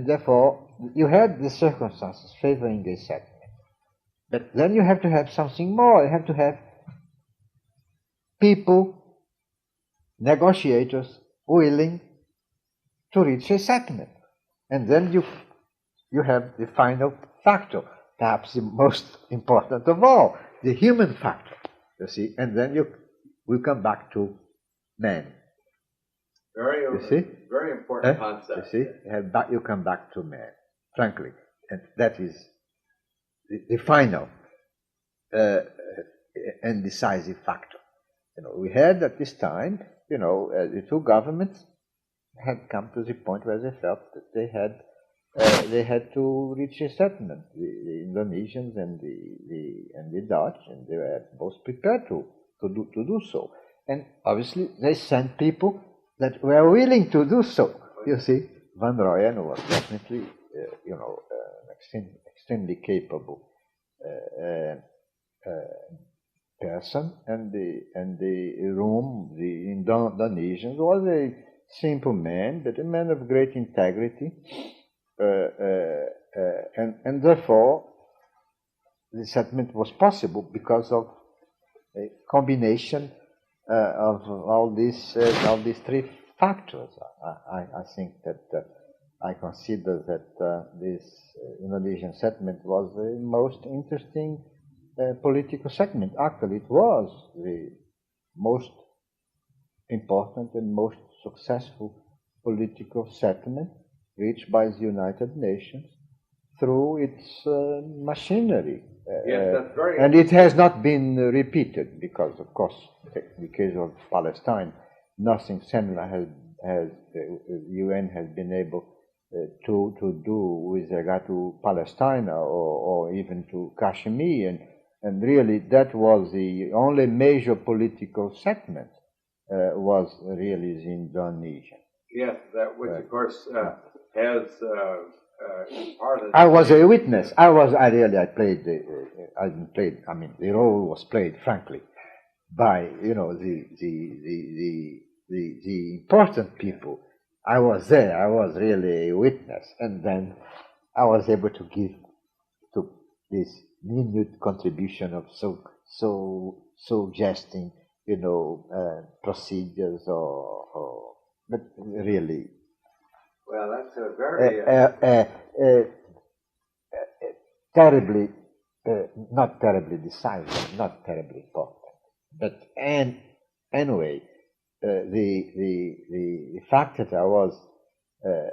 therefore you had the circumstances favoring a settlement. But then you have to have something more. You have to have people, negotiators, willing to reach a settlement. And then you have the final factor, perhaps the most important of all, the human factor, you see. And then we come back to man. Very important concept. You see, you come back to man, frankly. And that is the final and decisive factor. We had at this time, the two governments had come to the point where they felt that they had to reach a settlement. The Indonesians and the Dutch, and they were both prepared to do so. And obviously, they sent people that were willing to do so. You see, Van Rooyen was definitely, extremely capable person, and the room, the Indonesians, was a simple man, but a man of great integrity, and therefore the settlement was possible because of a combination of all these three factors. I think that I consider that this Indonesian settlement was the most interesting political settlement. Actually, it was the most important and most successful political settlement reached by the United Nations through its machinery. Yes, that's very and it has not been repeated because, of course, in the case of Palestine, nothing similar has the UN has been able to do with regard to Palestine or even to Kashmir, and really that was the only major political settlement was really the Indonesian. Yes, that which of course has part of. I was a witness. I played. The role was played, frankly, by the important people. I was there. I was really a witness, and then I was able to give to this minute contribution of suggesting, procedures but really. Well, that's a very terribly not terribly decisive, not terribly important. But anyway, the fact that I was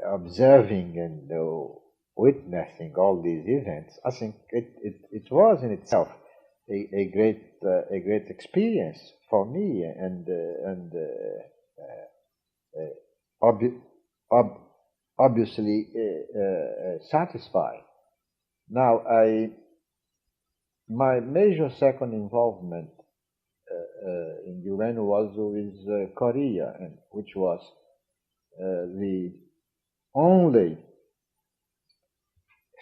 observing and witnessing all these events, I think it was in itself a great experience for me, and obviously satisfying. Now, my major second involvement in UN was with Korea, which was the only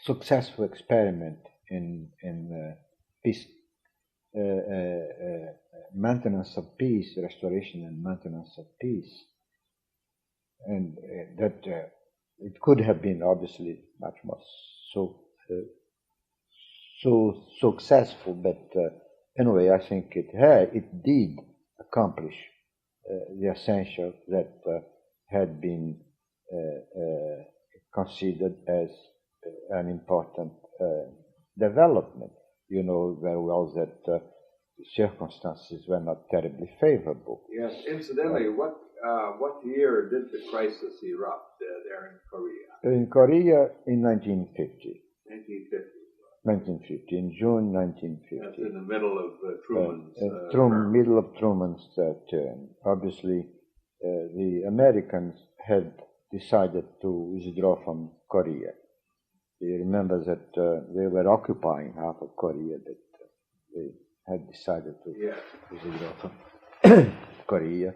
successful experiment in peace, maintenance of peace, restoration and maintenance of peace, and that it could have been obviously much more so successful, but anyway, I think it did accomplish the essential that had been considered as an important development. You know very well that the circumstances were not terribly favorable. Yes. Incidentally, what year did the crisis erupt there in Korea? In Korea, in 1950. 1950. 1950, in June 1950. That's in the middle of Truman's middle of Truman's term. Obviously, the Americans had decided to withdraw from Korea. You remember that they were occupying half of Korea, but they had decided to withdraw from Korea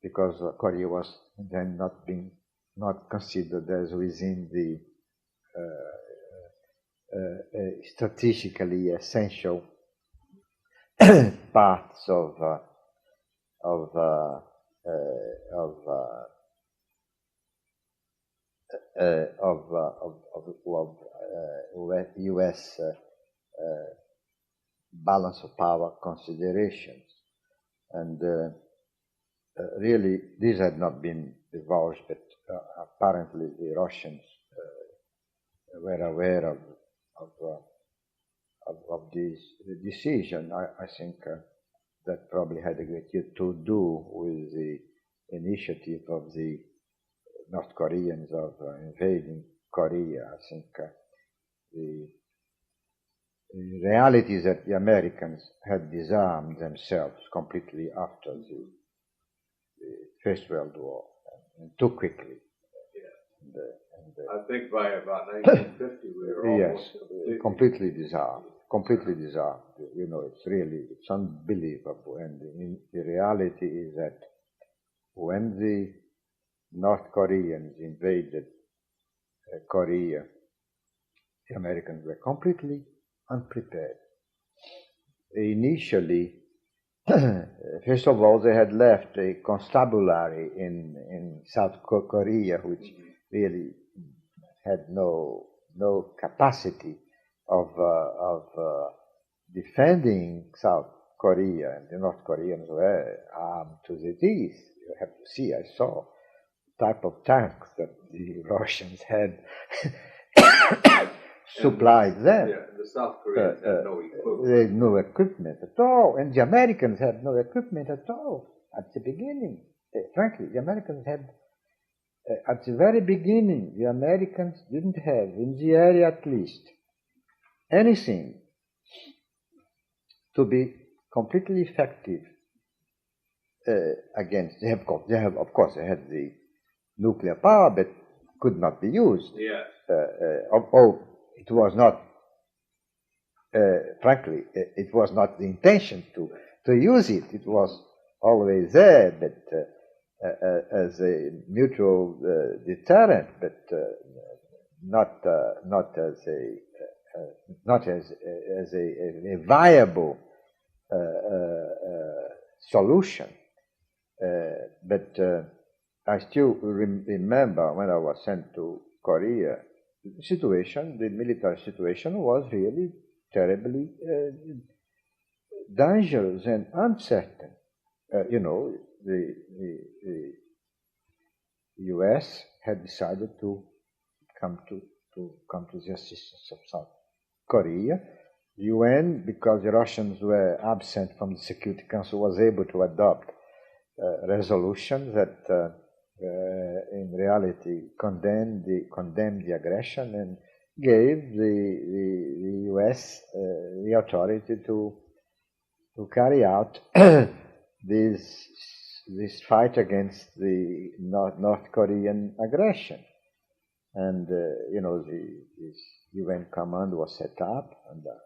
because Korea was then not considered as within the strategically essential parts of U.S. balance of power considerations, and really these had not been divulged, but apparently the Russians were aware of this decision. I think that probably had a great deal to do with the initiative of the North Koreans of invading Korea. I think the reality is that the Americans had disarmed themselves completely after the First World War, and too quickly. I think by about 1950 we were almost completely disarmed. Completely disarmed. You know, it's unbelievable. And the reality is that when the North Koreans invaded Korea, the Americans were completely unprepared. Initially, first of all, they had left a constabulary in South Korea, which really had no capacity of defending South Korea, and the North Koreans were armed to the teeth. You have to see, I saw the type of tanks that the Russians had supplied them. Yeah, the South Koreans had no equipment. They had no equipment at all, and the Americans had no equipment at all at the beginning. Frankly, the Americans had, at the very beginning, the Americans didn't have, in the area at least, anything to be completely effective against. They have, of course, they had the nuclear power, but could not be used. Yes. It was not, frankly, it was not the intention to use it. It was always there, but as a mutual deterrent, but not as a viable solution. But I still remember when I was sent to Korea, the military situation was really terribly dangerous and uncertain. You know, the U.S. had decided to come to the assistance of South Korea, UN, because the Russians were absent from the Security Council, was able to adopt a resolution that in reality condemned the aggression and gave the US the authority to carry out this fight against the North Korean aggression. And this UN command was set up under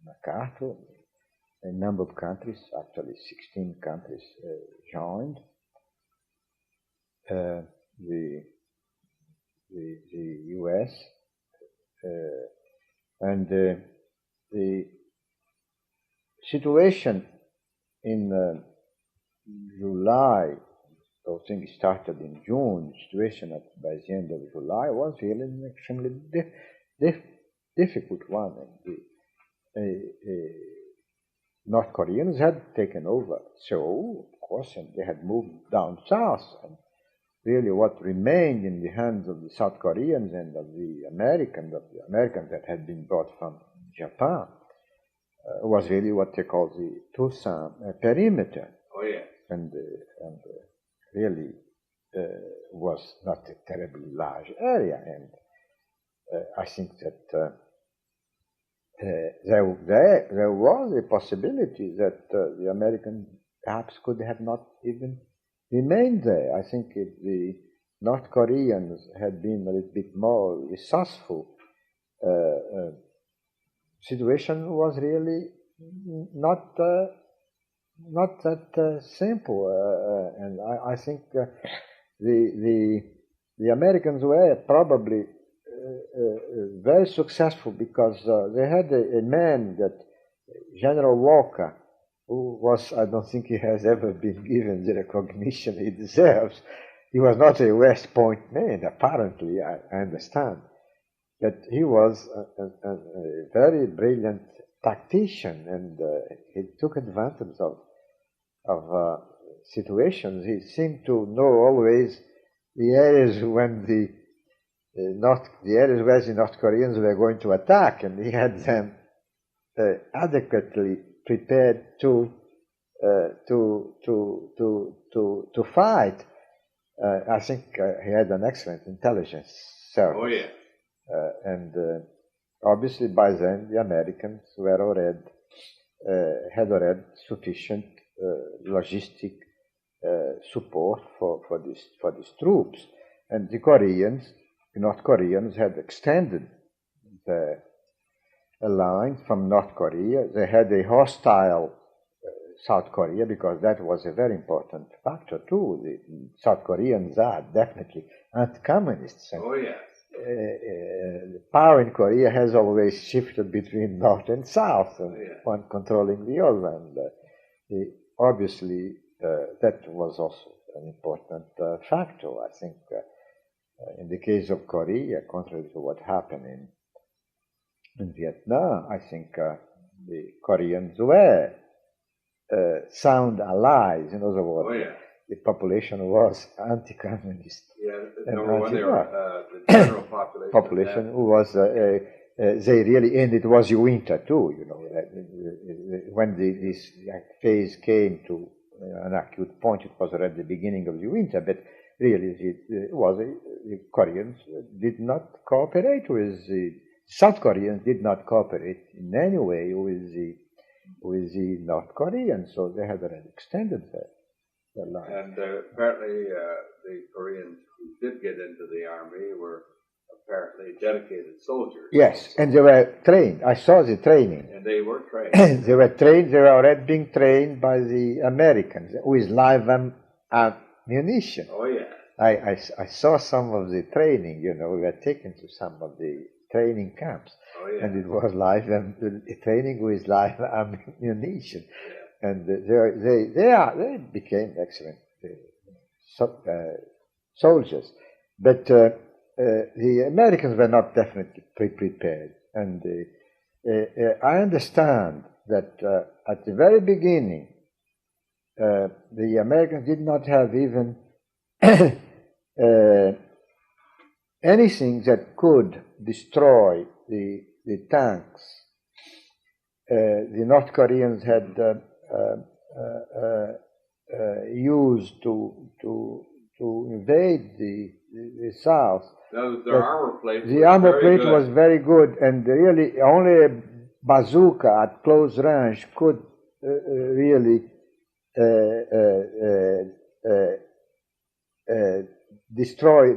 MacArthur. A number of countries, actually 16 countries, joined. The US and the situation in July, those things started in June, the situation by the end of July was really an extremely difficult one. North Koreans had taken over Seoul, of course, and they had moved down south. And really what remained in the hands of the South Koreans and of the Americans that had been brought from Japan, was really what they call the Tucson perimeter. Oh, yeah. And really was not a terribly large area. And I think that there was a possibility that the Americans perhaps could have not even remained there. I think if the North Koreans had been a little bit more resourceful, situation was really not that simple. And I think the Americans were probably very successful because they had a man, that General Walker, who was, I don't think he has ever been given the recognition he deserves. He was not a West Point man, apparently, I understand. But he was a very brilliant tactician, and he took advantage of situations. He seemed to know always the areas when the areas where the North Koreans were going to attack, and he had them adequately prepared to fight. I think he had an excellent intelligence service. Oh, yeah. And obviously by then the Americans were had already sufficient logistic support for these troops, and the North Koreans had extended the line from North Korea. They had a hostile South Korea, because that was a very important factor too. The South Koreans are definitely anti-communists. Oh, yes. The power in Korea has always shifted between North and South, and one controlling the other. And obviously, that was also an important factor. I think in the case of Korea, contrary to what happened in Vietnam, I think the Koreans were sound allies. In other words, the population was anti-communist. Yeah, number one, they were the general population who was they really, and it was winter too. When this phase came to an acute point, it was already the beginning of the winter. But really, the Koreans did not cooperate with the South Koreans. Did not cooperate in any way with the North Koreans, so they had already extended their line. And apparently, the Koreans who did get into the army were apparently dedicated soldiers. Yes, and they were trained. I saw the training. And they were trained. They were trained. They were already being trained by the Americans with live ammunition. Oh, yeah. I saw some of the training. We were taken to some of the training camps. Oh, yeah. And it was live training with live ammunition. Yeah. And they became excellent soldiers. But the Americans were not definitely prepared. And I understand that at the very beginning, the Americans did not have even anything that could destroy the tanks the North Koreans had used to invade the South. No, their armor plate. The armor plate was very good, and really only a bazooka at close range could really destroy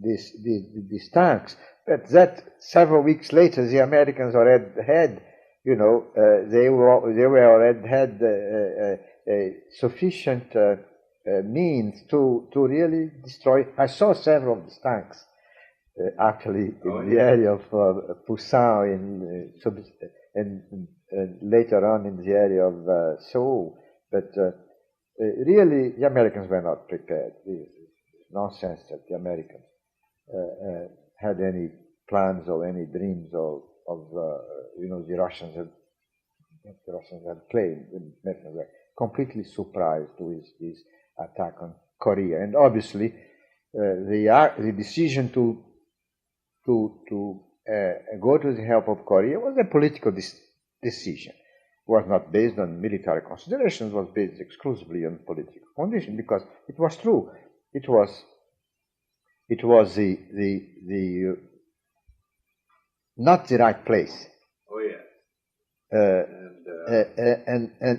these tanks. But that several weeks later, the Americans already had, they already had sufficient means to really destroy. I saw several of these tanks actually in the area of Busan and later on in the area of Seoul. But really, the Americans were not prepared. It's nonsense that the Americans had any plans or any dreams of the Russians had claimed. The Americans were completely surprised with this attack on Korea, and obviously the decision to go to the help of Korea was a political decision. It was not based on military considerations. It was based exclusively on political conditions, because it was true. It was the not the right place. Oh yeah.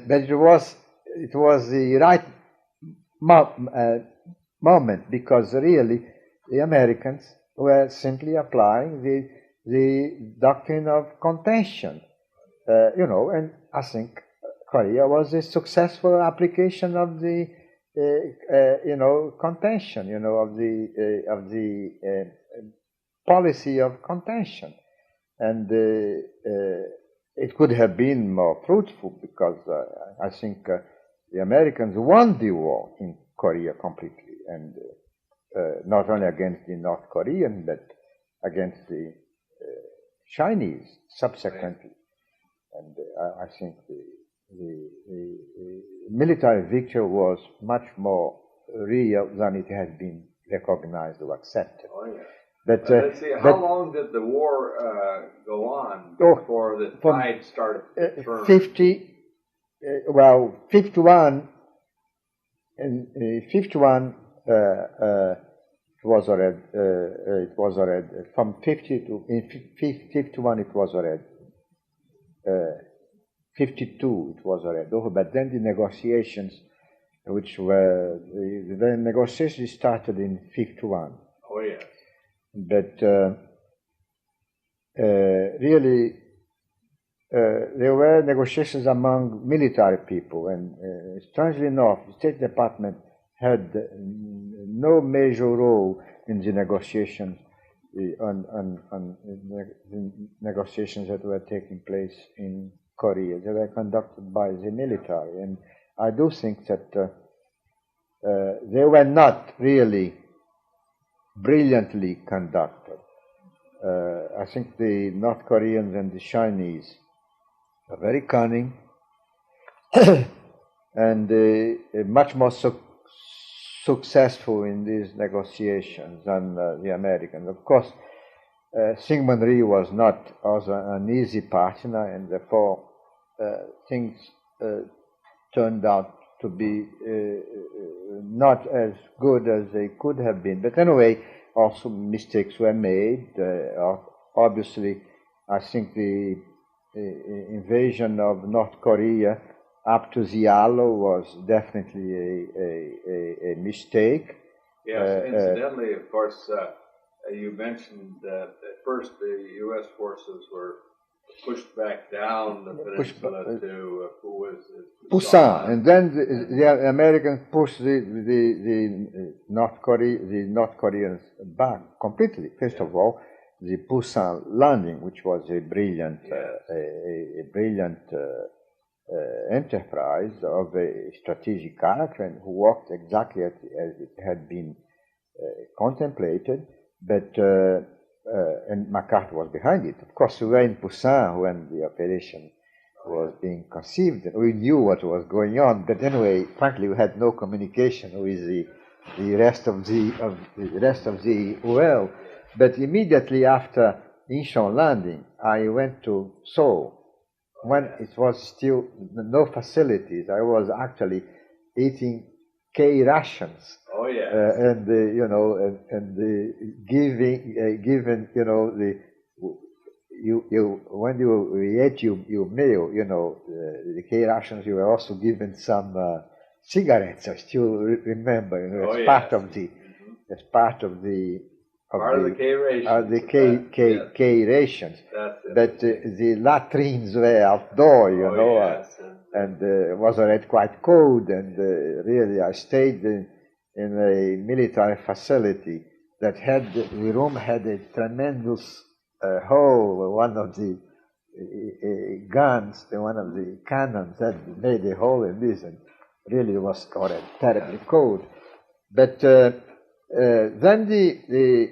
But it was the right moment, because really the Americans were simply applying the doctrine of contention, and I think Korea was a successful application of the contention, of the policy of contention, and it could have been more fruitful, because I think the Americans won the war in Korea completely, and not only against the North Korean, but against the Chinese subsequently. And I think the military victory was much more real than it has been recognized or accepted. Oh, yeah. But let's see, how long did the war go on before the tide started to turn? 51, in 51 it was already from 50 to in 51 it was already 52 it was already over. But then the negotiations, which were the negotiations started in 51. Oh yeah. But really, there were negotiations among military people, and strangely enough, the State Department had no major role in the negotiations on negotiations that were taking place in Korea. They were conducted by the military, and I do think that they were not really brilliantly conducted. I think the North Koreans and the Chinese are very cunning and much more successful in these negotiations than the Americans. Of course, Syngman Rhee was not also an easy partner, and therefore things turned out to be not as good as they could have been. But anyway, also mistakes were made. Obviously, I think the invasion of North Korea up to the Alo was definitely a mistake. Yes, incidentally, of course, you mentioned that at first the U.S. forces were pushed back down the peninsula to Busan, and then the Americans pushed the North Koreans back completely. First of all, the Busan landing, which was a brilliant, enterprise of a strategic character, and who worked exactly as it had been contemplated, but and MacArthur was behind it. Of course, we were in Busan when the operation was being conceived. We knew what was going on, but anyway, frankly, we had no communication with the rest of the world. But immediately after Incheon landing, I went to Seoul. When it was still no facilities, I was actually eating K rations. Oh yeah. And you know, and given you know you when you ate your meal, you know, the K rations, you were also given some cigarettes. I still remember, you know, as part of the Part of the K rations. The K rations. But the latrines were outdoor, you know, yes. and it was already quite cold. And really, I stayed in a military facility that had the room had a tremendous hole. One of the guns, one of the cannons had made a hole in this, and really was already terribly cold. But then the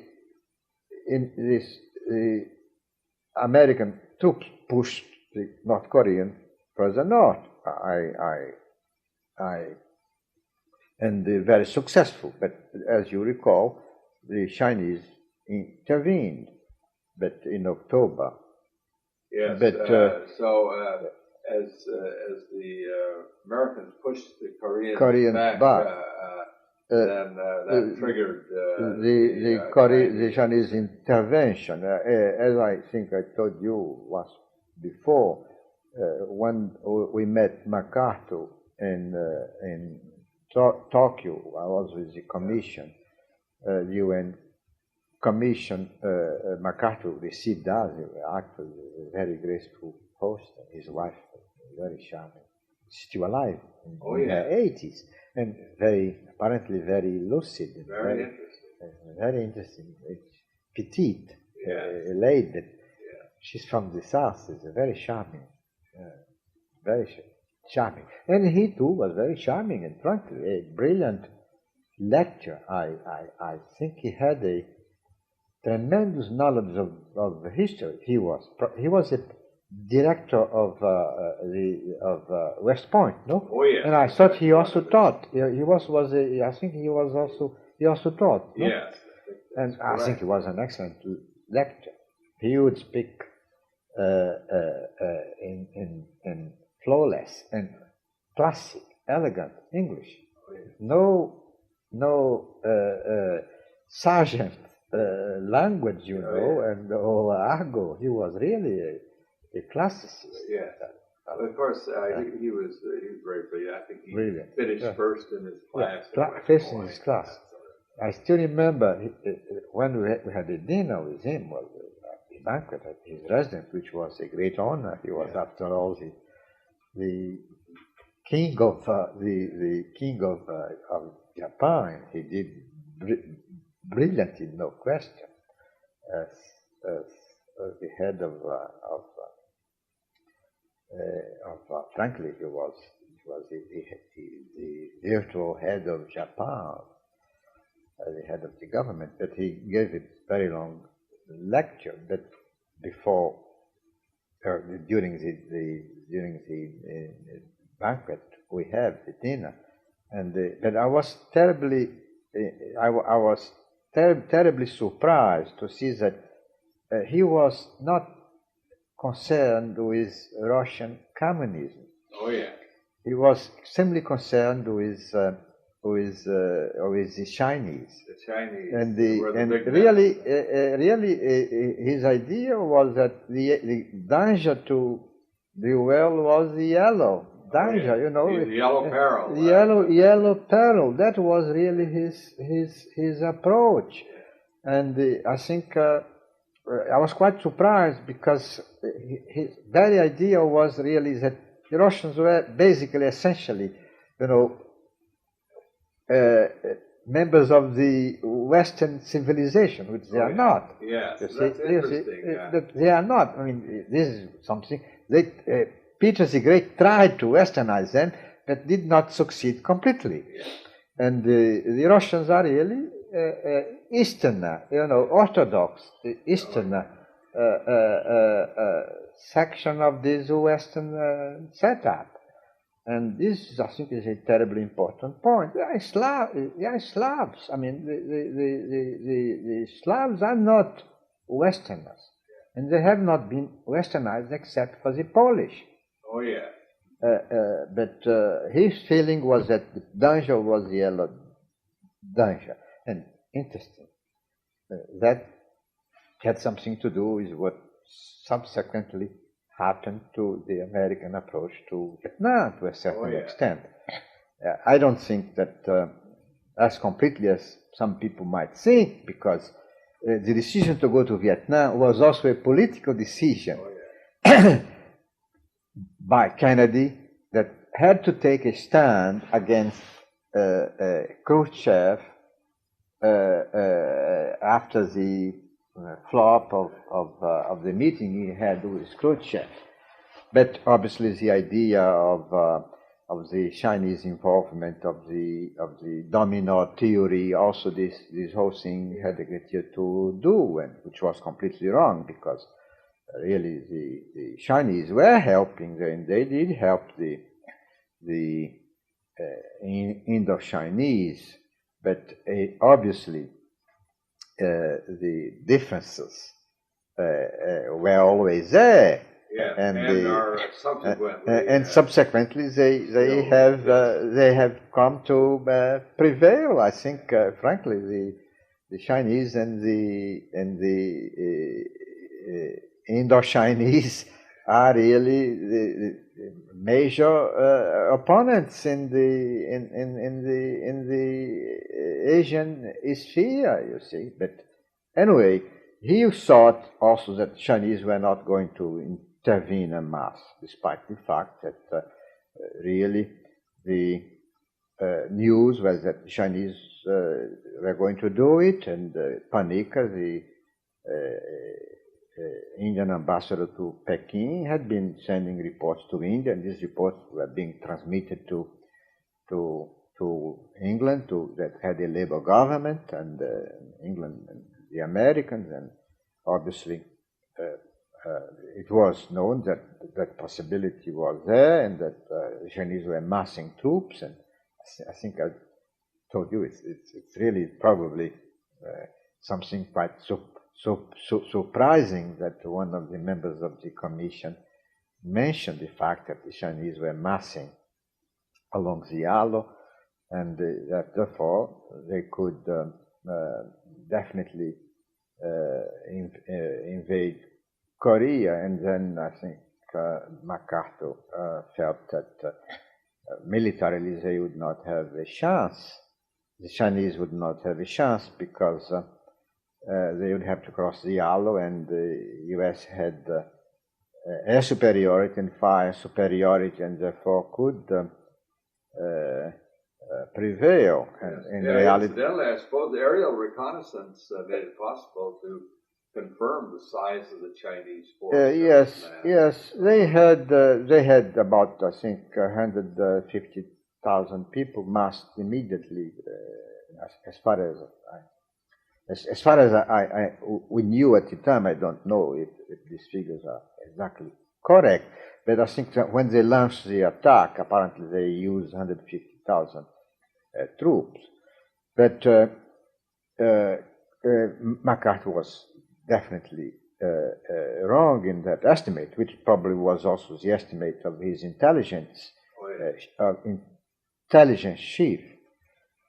American pushed the North Korean further north. And very successful. But as you recall, the Chinese intervened, but in October. Yes. But as the Americans pushed the Koreans back. Then that triggered the Chinese intervention. As I think I told you once before, when we met MacArthur in Tokyo, I was with the commission, the UN commission. MacArthur received us. Actually, a very graceful host. His wife, very charming, still alive in her 80s. And apparently very lucid. And very interesting. Very interesting. Petite, lady. Yeah. She's from the south. Is very charming. Very charming. And he too was very charming and frankly a brilliant lecturer. I think he had a tremendous knowledge of history. He was a director of West Point, no? Oh yeah. And I thought he also taught. He also taught. No? Yes. And I think he was an excellent lecturer. He would speak in flawless and classic, elegant English. No sergeant language, you know, and or argot. He was really a classicist. Yeah. Of course, he was very brilliant. I think he finished first in his class. First in his class. I still remember when we had a dinner with him, was a banquet at his residence, which was a great honor. He was, after all, the king of Japan. He did brilliantly, no question, as the head of frankly, he was the virtual head of Japan, the head of the government. But he gave a very long lecture. But before, during the banquet, we have the dinner, and but I was terribly surprised to see that he was not concerned with Russian communism. Oh yeah. He was extremely concerned with the Chinese. The Chinese. And really, his idea was that the danger to the world was the yellow danger. You know, the yellow peril. The yellow peril. That was really his approach, and I think. I was quite surprised because his very idea was really that the Russians were basically, essentially, you know, members of the Western civilization, which they are not. Yes, that's interesting. They are not. I mean, this is something. Peter the Great tried to Westernize them, but did not succeed completely. Yes. And the Russians are really Easterner, you know, Orthodox Easterner section of this Western setup. And this, I think, is a terribly important point. They are Slavs. I mean, the Slavs are not Westerners. and they have not been westernized except for the Polish. Oh, yeah. But his feeling was that the danger was the yellow danger. And interesting, that had something to do with what subsequently happened to the American approach to Vietnam to a certain extent. I don't think that as completely as some people might think, because the decision to go to Vietnam was also a political decision by Kennedy that had to take a stand against Khrushchev after the flop of the meeting he had with Khrushchev. But obviously the idea of the Chinese involvement, of the domino theory, also this whole thing had a great deal to do, and which was completely wrong, because really the Chinese were helping, and they did help the Indo-Chinese, but obviously the differences were always there. Yeah, and subsequently they have come to prevail. I think, frankly, the Chinese and the Indo-Chinese are really the major opponents in the Asian sphere, you see. But anyway, he thought also that the Chinese were not going to intervene en masse, despite the fact that really the news was that the Chinese were going to do it, and Panika, the Indian ambassador to Peking, had been sending reports to India, and these reports were being transmitted to England, that had a Labour government, and England and the Americans, and obviously it was known that that possibility was there, and that the Chinese were massing troops. And I think I told you it's really probably something quite so surprising that one of the members of the commission mentioned the fact that the Chinese were massing along the Yalu, and that therefore they could definitely invade Korea. And then I think MacArthur felt that militarily they would not have a chance. The Chinese would not have a chance, because they would have to cross the Yalu, and the U.S. had air superiority and fire superiority, and therefore could prevail. And in reality, incidentally, I suppose aerial reconnaissance made it possible to confirm the size of the Chinese force. Yes. They had about, I think, 150,000 people massed immediately. As far as we knew at the time, I don't know if these figures are exactly correct, but I think that when they launched the attack, apparently they used 150,000 troops. But MacArthur was definitely wrong in that estimate, which probably was also the estimate of his intelligence chief.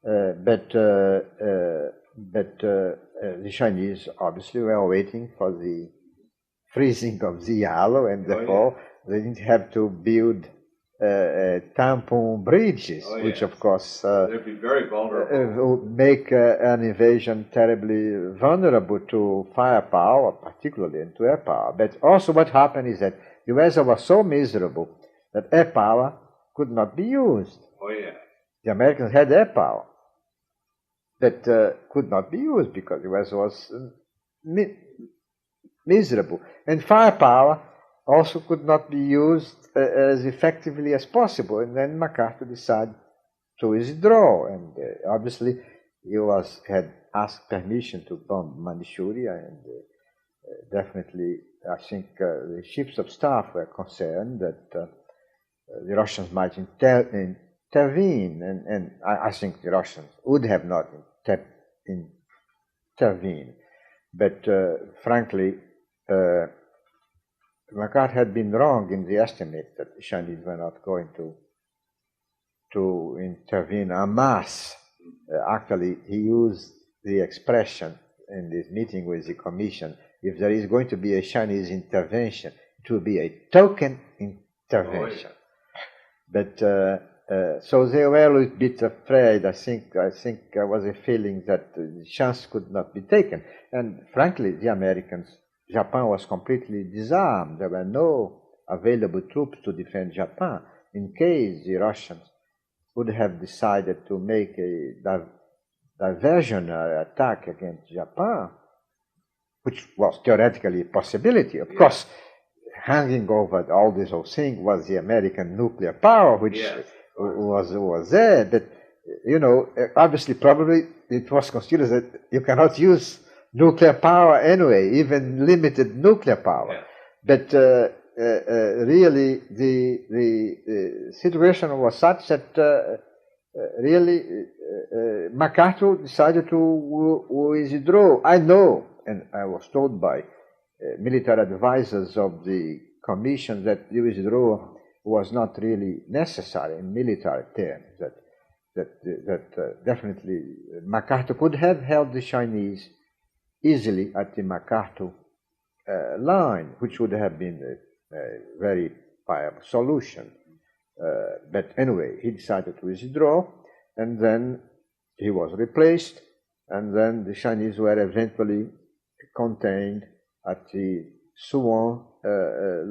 But the Chinese obviously were waiting for the freezing of the Yalu, and therefore they didn't have to build tampon bridges, which of course they'd be very vulnerable. Would make an invasion terribly vulnerable to firepower, particularly, and to air power. But also what happened is that the US was so miserable that air power could not be used. The Americans had air power, but could not be used because the US was miserable. And firepower also could not be used as effectively as possible. And then MacArthur decided to withdraw. And obviously he had asked permission to bomb Manchuria, and definitely I think the chiefs of staff were concerned that the Russians might intervene. And I think the Russians would have not intervened. But frankly, MacArthur had been wrong in the estimate that the Chinese were not going to intervene en masse. Actually, he used the expression in this meeting with the Commission, if there is going to be a Chinese intervention, it will be a token intervention. But so they were a little bit afraid. I think there was a feeling that the chance could not be taken. And frankly, the Americans, Japan was completely disarmed. There were no available troops to defend Japan. In case the Russians would have decided to make a diversionary attack against Japan, which was theoretically a possibility. Of course, hanging over all this whole thing was the American nuclear power, which was there. But, you know, obviously, probably it was considered that you cannot use nuclear power anyway, even limited nuclear power. Yeah. But really, the situation was such that really MacArthur decided to withdraw. I know, and I was told by military advisors of the Commission that the withdrawal was not really necessary in military terms. That definitely MacArthur could have held the Chinese easily at the MacArthur line, which would have been a very viable solution. But anyway, he decided to withdraw, and then he was replaced, and then the Chinese were eventually contained at the Suwon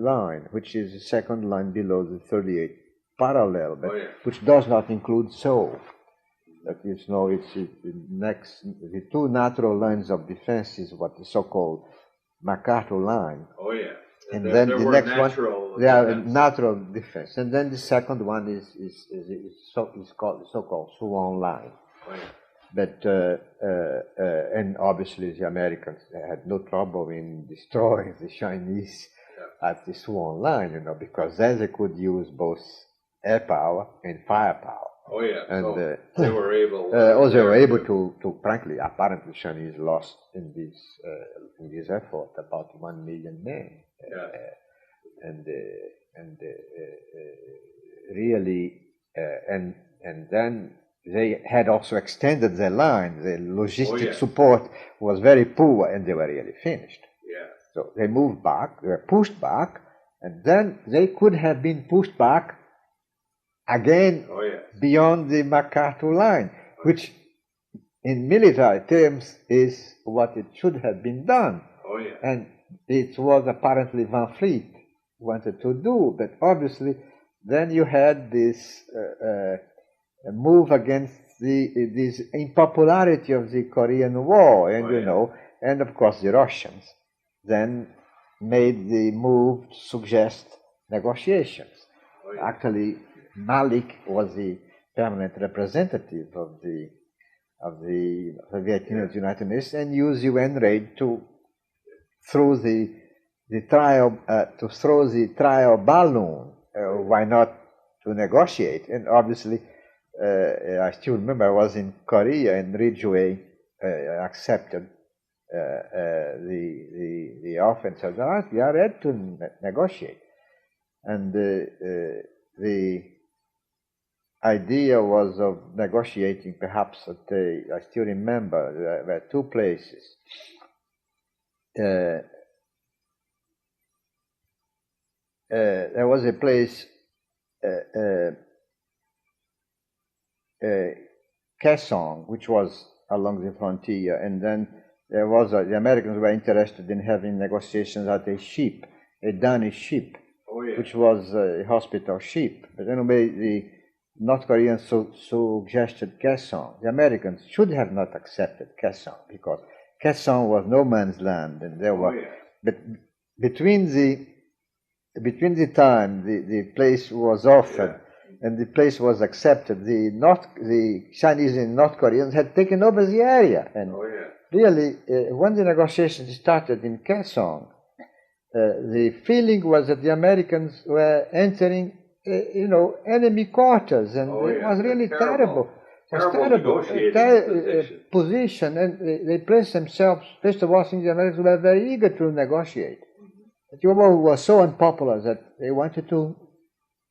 line, which is the second line below the 38th parallel, but which does not include Seoul. That is, no, it's the next, the two natural lines of defense is what the so-called MacArthur line. Oh yeah. And then the next one, natural defense. And then the second one is called the so-called Suwon line. Oh, yeah. But and obviously the Americans had no trouble in destroying the Chinese at the Suwon line, you know, because then they could use both air power and firepower. Oh yeah, and so they were able. They were able to frankly, apparently, Chinese lost in this effort about 1 million men. And really, and then they had also extended their line. The logistic support was very poor, and they were really finished. Yeah. So they moved back. They were pushed back, and then they could have been pushed back again beyond the MacArthur line, which in military terms is what it should have been done. Oh, yeah. And it was apparently Van Fleet wanted to do, but obviously then you had this move against this unpopularity of the Korean War, and you know, and of course the Russians then made the move to suggest negotiations. Oh, yeah. Actually, Malik was the permanent representative of the Soviet Union of the United Nations, and used UN raid to throw the trial balloon. Why not to negotiate? And obviously, I still remember I was in Korea, and Ridgway accepted the offer and said, "All right, we are ready to negotiate." And the idea was of negotiating perhaps I still remember, there were two places. There was a place, Kaesong, which was along the frontier, and then there was the Americans were interested in having negotiations at a Danish ship, which was a hospital ship. But anyway, the North Koreans suggested Kaesong. The Americans should have not accepted Kaesong, because Kaesong was no man's land, and there were. But between the time the place was offered and the place was accepted, the Chinese and North Koreans had taken over the area, and really, when the negotiations started in Kaesong, the feeling was that the Americans were entering, enemy quarters, and it was really terrible. It was terrible position, and they placed themselves. First of all, I think the Americans were very eager to negotiate, The war was so unpopular that they wanted to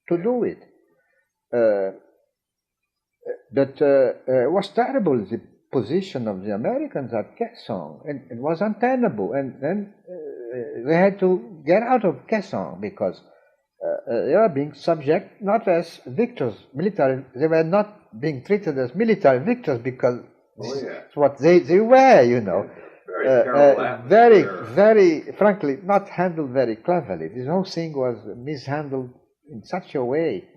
do it. But it was terrible, the position of the Americans at Quezon, and it was untenable. And then they had to get out of Quezon because they were being subject not as victors, military. They were not being treated as military victors because it's what they were, you know. Very, very, frankly, not handled very cleverly. This whole thing was mishandled in such a way.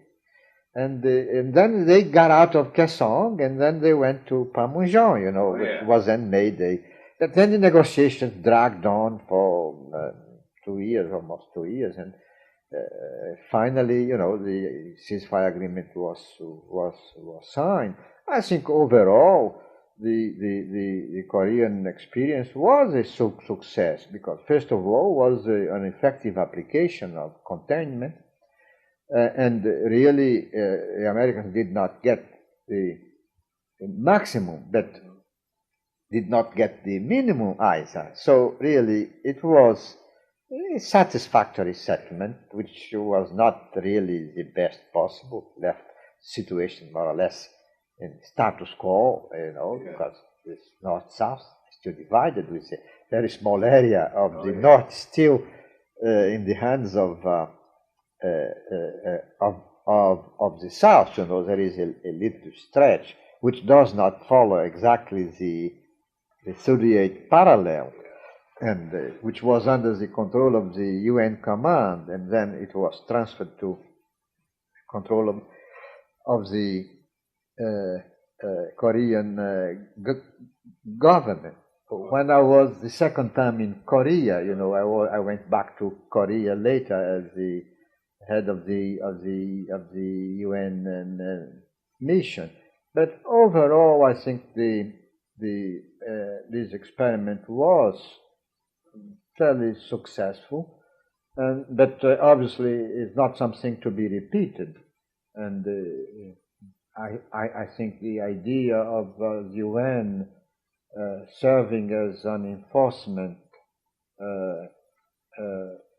And then they got out of Quezon, and then they went to Panmunjom, you know, which was then made but then the negotiations dragged on for 2 years, almost 2 years, and finally, you know, the ceasefire agreement was signed. I think overall, the Korean experience was a success because, first of all, was an effective application of containment. And really, the Americans did not get the maximum, but did not get the minimum either. So really, it was a satisfactory settlement, which was not really the best possible, left situation more or less in status quo, you know, because this north-south is still divided with a very small area of the north still in the hands of the south. You know, there is a little stretch which does not follow exactly the 38th parallel, and which was under the control of the UN command, and then it was transferred to control of the Korean government. When I was the second time in Korea, you know, I went back to Korea later as the head of the UN mission. But overall, I think this experiment was fairly successful, but obviously it's not something to be repeated. And I think the idea of the UN serving as an enforcement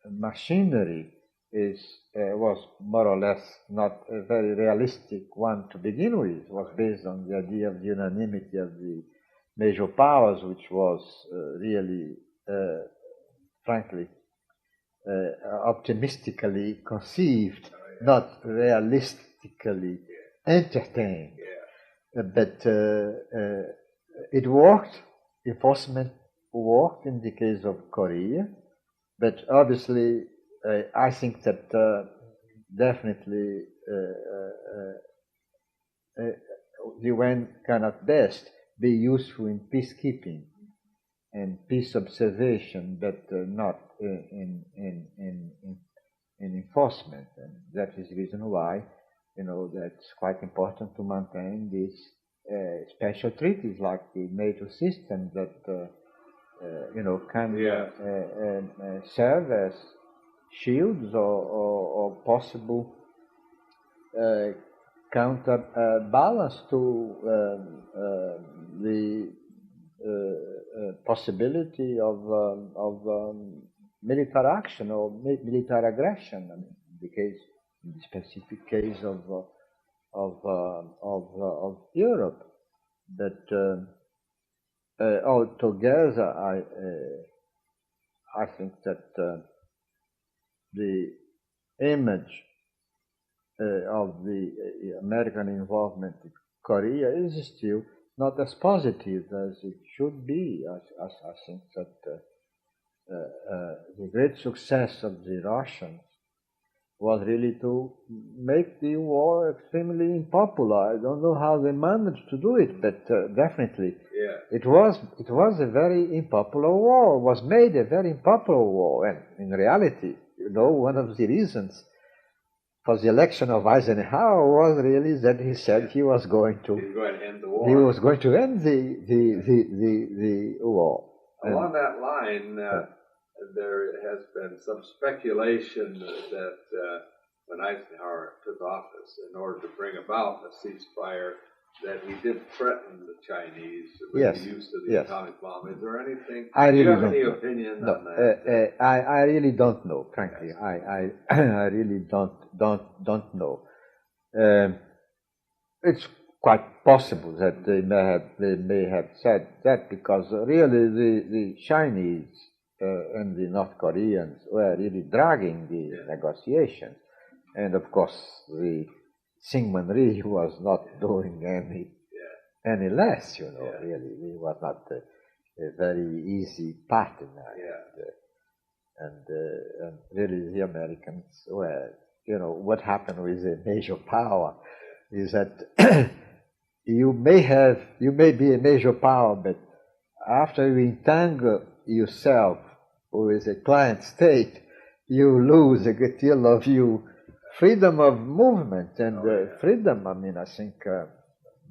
machinery was more or less not a very realistic one to begin with. It was based on the idea of the unanimity of the major powers, which was really, frankly, optimistically conceived, not realistically entertained. But it worked. Enforcement worked in the case of Korea, but obviously, I think that definitely the UN can at best be useful in peacekeeping and peace observation, but not in enforcement. And that is the reason why, you know, that's quite important to maintain these special treaties like the NATO system that you know, can serve as shields or possible counterbalance to the possibility of military action or military aggression. I mean, in the specific case of Europe, but altogether, I think that the image of the American involvement in Korea is still not as positive as it should be. I think that the great success of the Russians was really to make the war extremely unpopular. I don't know how they managed to do it, but definitely it was a very unpopular war. It was made a very unpopular war, and in reality, you know, one of the reasons for the election of Eisenhower was really that he said he was going to end the war. He was going to end the war. Along that line, there has been some speculation that when Eisenhower took office, in order to bring about a ceasefire, that he did threaten the Chinese with the use of the atomic bomb. Is there anything? Do you have any opinion on that? I really don't know, frankly. Yes. I really don't know. It's quite possible that they may have said that, because really the Chinese and the North Koreans were really dragging the negotiations, and of course the Syngman Rhee was not doing any less, really. He was not a very easy partner. And really the Americans were, what happened with a major power is that you may be a major power, but after you entangle yourself with a client state, you lose a great deal of your freedom of movement and freedom. I mean, I think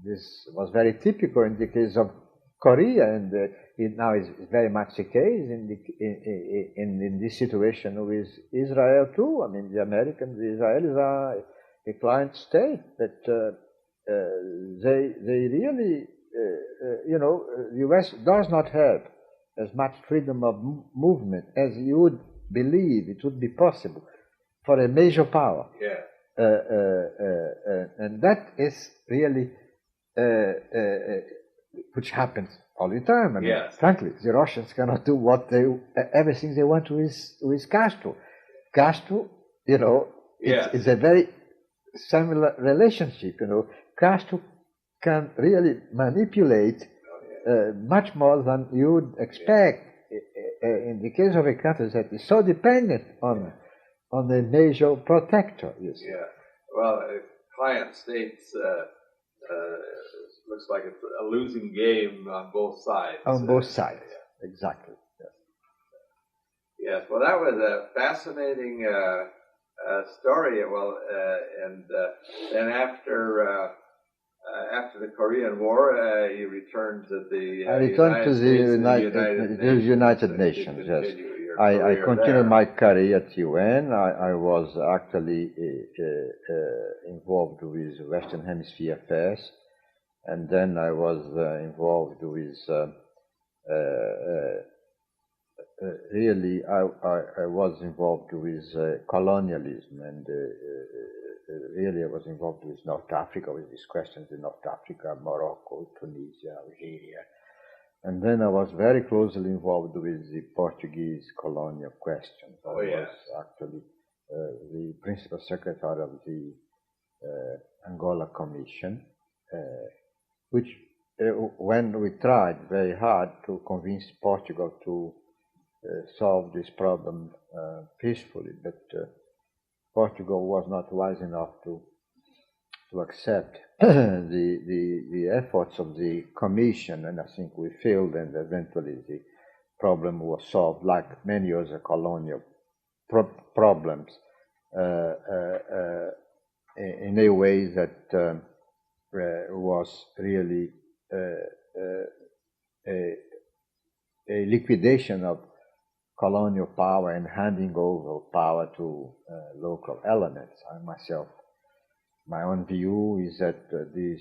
this was very typical in the case of Korea, and it now is very much the case in this situation with Israel too. I mean, the Israelis are a client state, but they really, the U.S. does not have as much freedom of movement as you would believe it would be possible for a major power. And that is really which happens all the time. I mean, frankly, the Russians cannot do everything they want with Castro. Castro, it's a very similar relationship. Castro can really manipulate much more than you would expect in the case of a country that is so dependent on a major protector. Well, client states looks like it's a losing game on both sides. On both sides, exactly. Yes. Well, that was a fascinating story. Well, and then after the Korean War, he returned to the I returned to the United Nations. Yes, I continued my career at UN. I was actually involved with Western Hemisphere affairs, and then I was involved with really I was involved with colonialism, and really I was involved with North Africa, with these questions in North Africa, Morocco, Tunisia, Algeria. And then I was very closely involved with the Portuguese colonial question. I was actually the principal secretary of the Angola Commission, which when we tried very hard to convince Portugal to solve this problem peacefully, but Portugal was not wise enough to accept the efforts of the Commission, and I think we failed, and eventually the problem was solved, like many other colonial problems, in a way that was really a liquidation of colonial power and handing over power to local elements. I myself, my own view is that the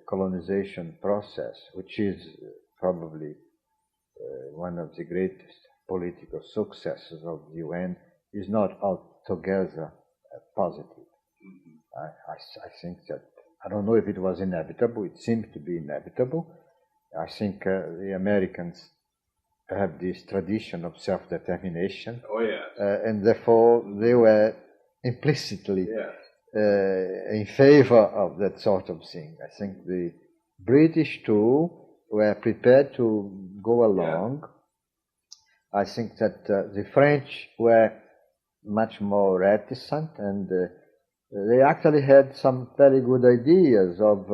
colonization process, which is probably one of the greatest political successes of the UN, is not altogether positive. I think that, I don't know if it was inevitable, it seemed to be inevitable. I think the Americans have this tradition of self-determination, and therefore they were implicitly in favor of that sort of thing. I think the British too were prepared to go along. I think that the French were much more reticent, and they actually had some very good ideas of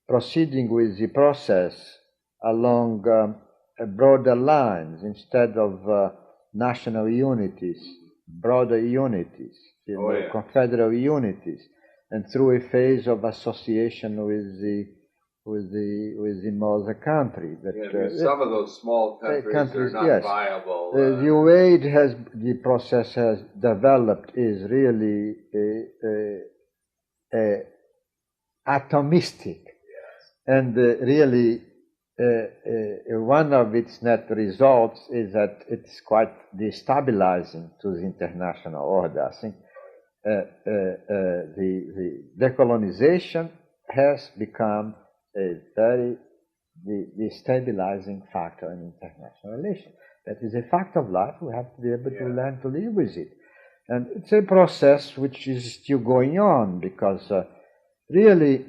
proceeding with the process along broader lines instead of national unities, broader unities, confederal unities, and through a phase of association with the mother country. Some of those small countries are not viable. The way the process has developed is really atomistic. And really, one of its net results is that it's quite destabilizing to the international order. I think the decolonization has become a very destabilizing factor in international relations. That is a fact of life. We have to be able to learn to live with it. And it's a process which is still going on, because really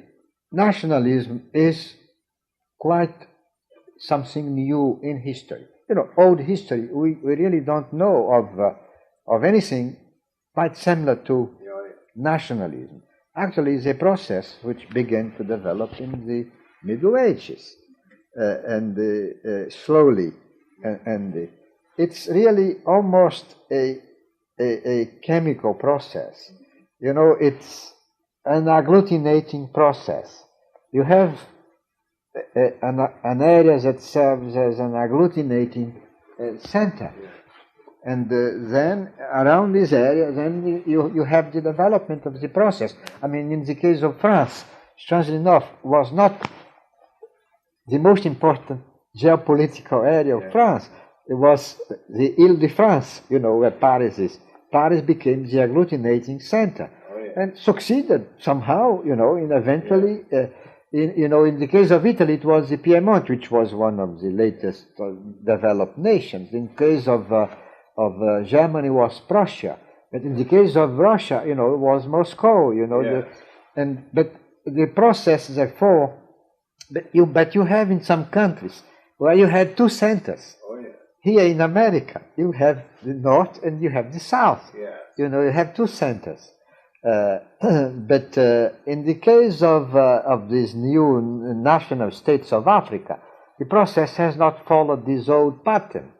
nationalism is quite something new in history. Old history, we really don't know of anything quite similar to nationalism. Actually, it's a process which began to develop in the Middle Ages, and slowly, and it's really almost a chemical process. It's an agglutinating process. You have an area that serves as an agglutinating center. And then around this area, then you have the development of the process. I mean, in the case of France, strangely enough, was not the most important geopolitical area of France. It was the Ile-de-France, where Paris is. Paris became the agglutinating center, and succeeded somehow, in eventually, in the case of Italy, it was the Piedmont, which was one of the latest developed nations. In case of Germany, was Prussia. But in the case of Russia, it was Moscow. But the process, therefore, but you have in some countries where you had two centers. Here in America, you have the North and you have the South. You have two centers. But in the case of these new national states of Africa, the process has not followed this old pattern.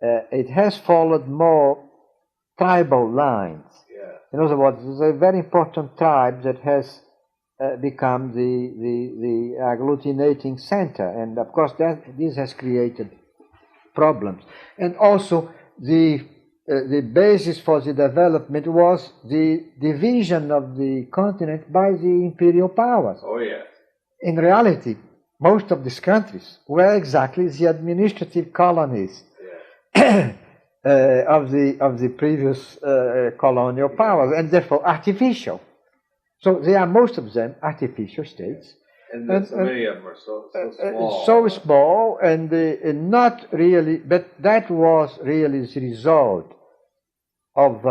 It has followed more tribal lines. In other words, there's a very important tribe that has become the agglutinating center, and of course this has created problems. And also the basis for the development was the division of the continent by the imperial powers. In reality, most of these countries were exactly the administrative colonies of the previous colonial powers, and therefore artificial. So they are, most of them, artificial states. And so many of them are so small. So small, and not really, but that was really the result of,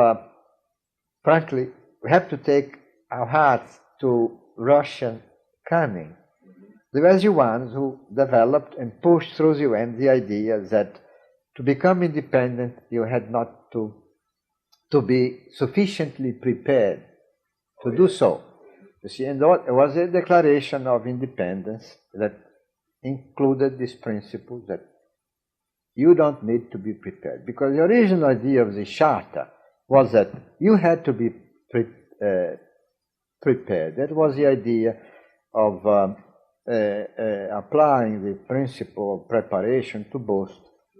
frankly, we have to take our hearts to Russian cunning. They were the ones who developed and pushed through the UN the idea that to become independent, you had not to be sufficiently prepared to do so. You see, and it was a declaration of independence that included this principle that you don't need to be prepared. Because the original idea of the Charter was that you had to be prepared. That was the idea of applying the principle of preparation to both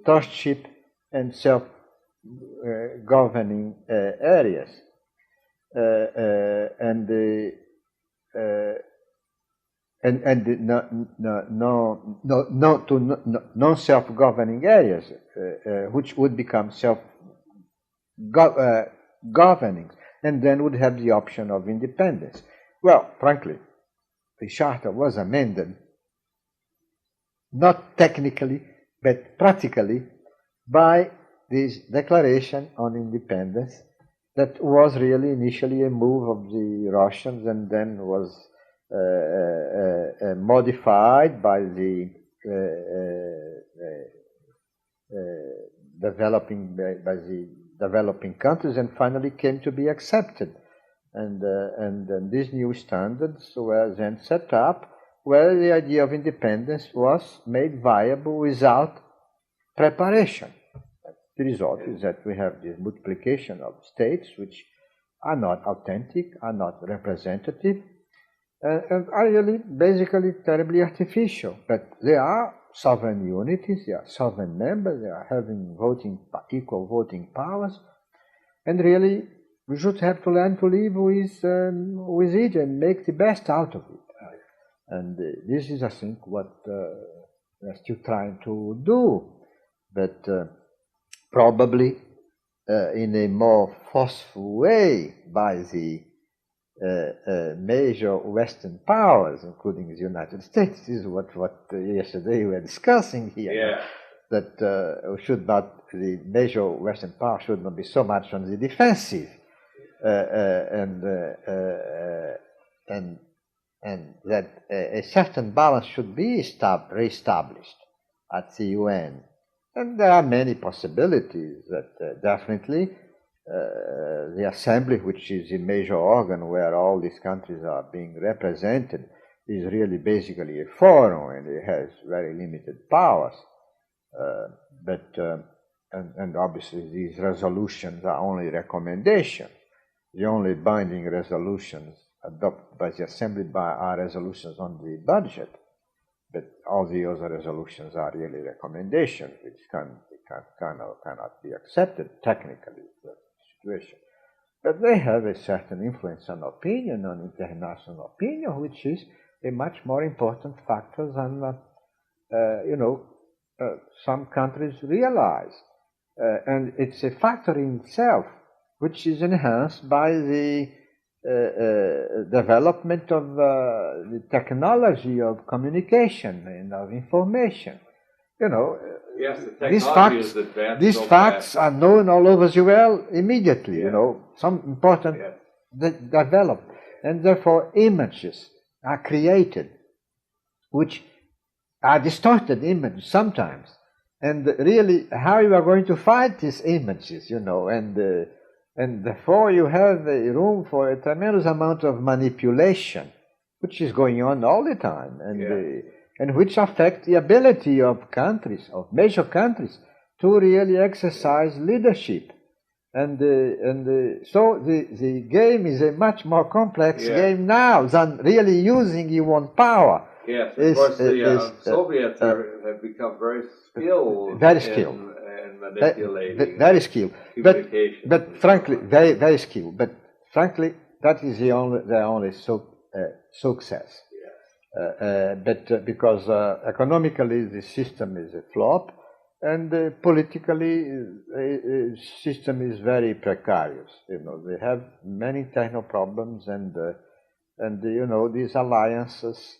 trustship and self-governing areas. Non-self-governing areas, which would become self-governing, and then would have the option of independence. Well, frankly, the Charter was amended, not technically, but practically, by this declaration on independence that was really initially a move of the Russians, and then was modified by the developing countries, and finally came to be accepted. And these new standards were then set up, where the idea of independence was made viable without preparation. The result is that we have this multiplication of states which are not authentic, are not representative, and are really basically terribly artificial. But they are sovereign unities, they are sovereign members, they are having equal voting powers, and really we should have to learn to live with it and make the best out of it. And this is, I think, what we're still trying to do, but probably in a more forceful way by the major Western powers, including the United States. This is what yesterday we were discussing here. Yeah. That the major Western powers should not be so much on the defensive, and that a certain balance should be reestablished at the UN. And there are many possibilities that definitely the assembly, which is a major organ where all these countries are being represented, is really basically a forum, and it has very limited powers. And obviously these resolutions are only recommendations. The only binding resolutions adopted by the assembly are resolutions on the budget, but all the other resolutions are really recommendations, which cannot be accepted technically. Situation. But they have a certain influence and opinion on international opinion, which is a much more important factor than some countries realize. And it's a factor in itself, which is enhanced by the development of the technology of communication and of information. Yes, the technology is advanced. These facts are known all over the world immediately. Some important developed, and therefore images are created, which are distorted images sometimes. And really, how you are going to fight these images, and therefore you have a room for a tremendous amount of manipulation, which is going on all the time, and which affect the ability of countries, of major countries, to really exercise leadership. So the game is a much more complex game now than really using your own power. Yes, of course, the Soviets have become very skilled in manipulating very skilled. communication. But frankly, very skilled. But frankly, that is their only success. But because economically the system is a flop, and politically the system is very precarious. They have many internal problems, and these alliances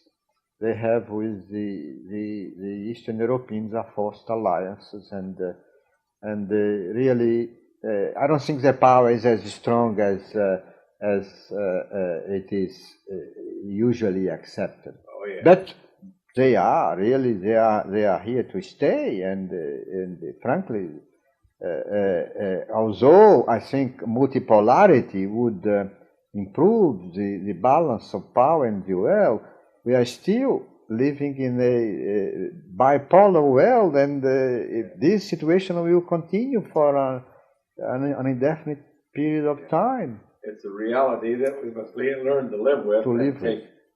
they have with the Eastern Europeans are forced alliances, and really I don't think their power is as strong as it is usually accepted. But they are here to stay, and frankly, although I think multipolarity would improve the balance of power in the world, we are still living in a bipolar world, and this situation will continue for an indefinite period of time. It's a reality that we must learn to live with.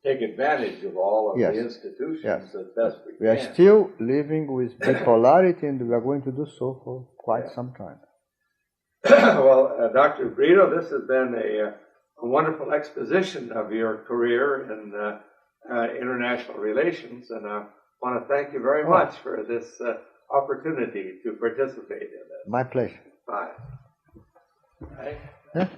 Take advantage of all of the institutions as best we can. We are still living with bipolarity, and we are going to do so for quite some time. Well, Dr. Brito, this has been a wonderful exposition of your career in international relations, and I want to thank you very much for this opportunity to participate in this. My pleasure. Bye. Yeah.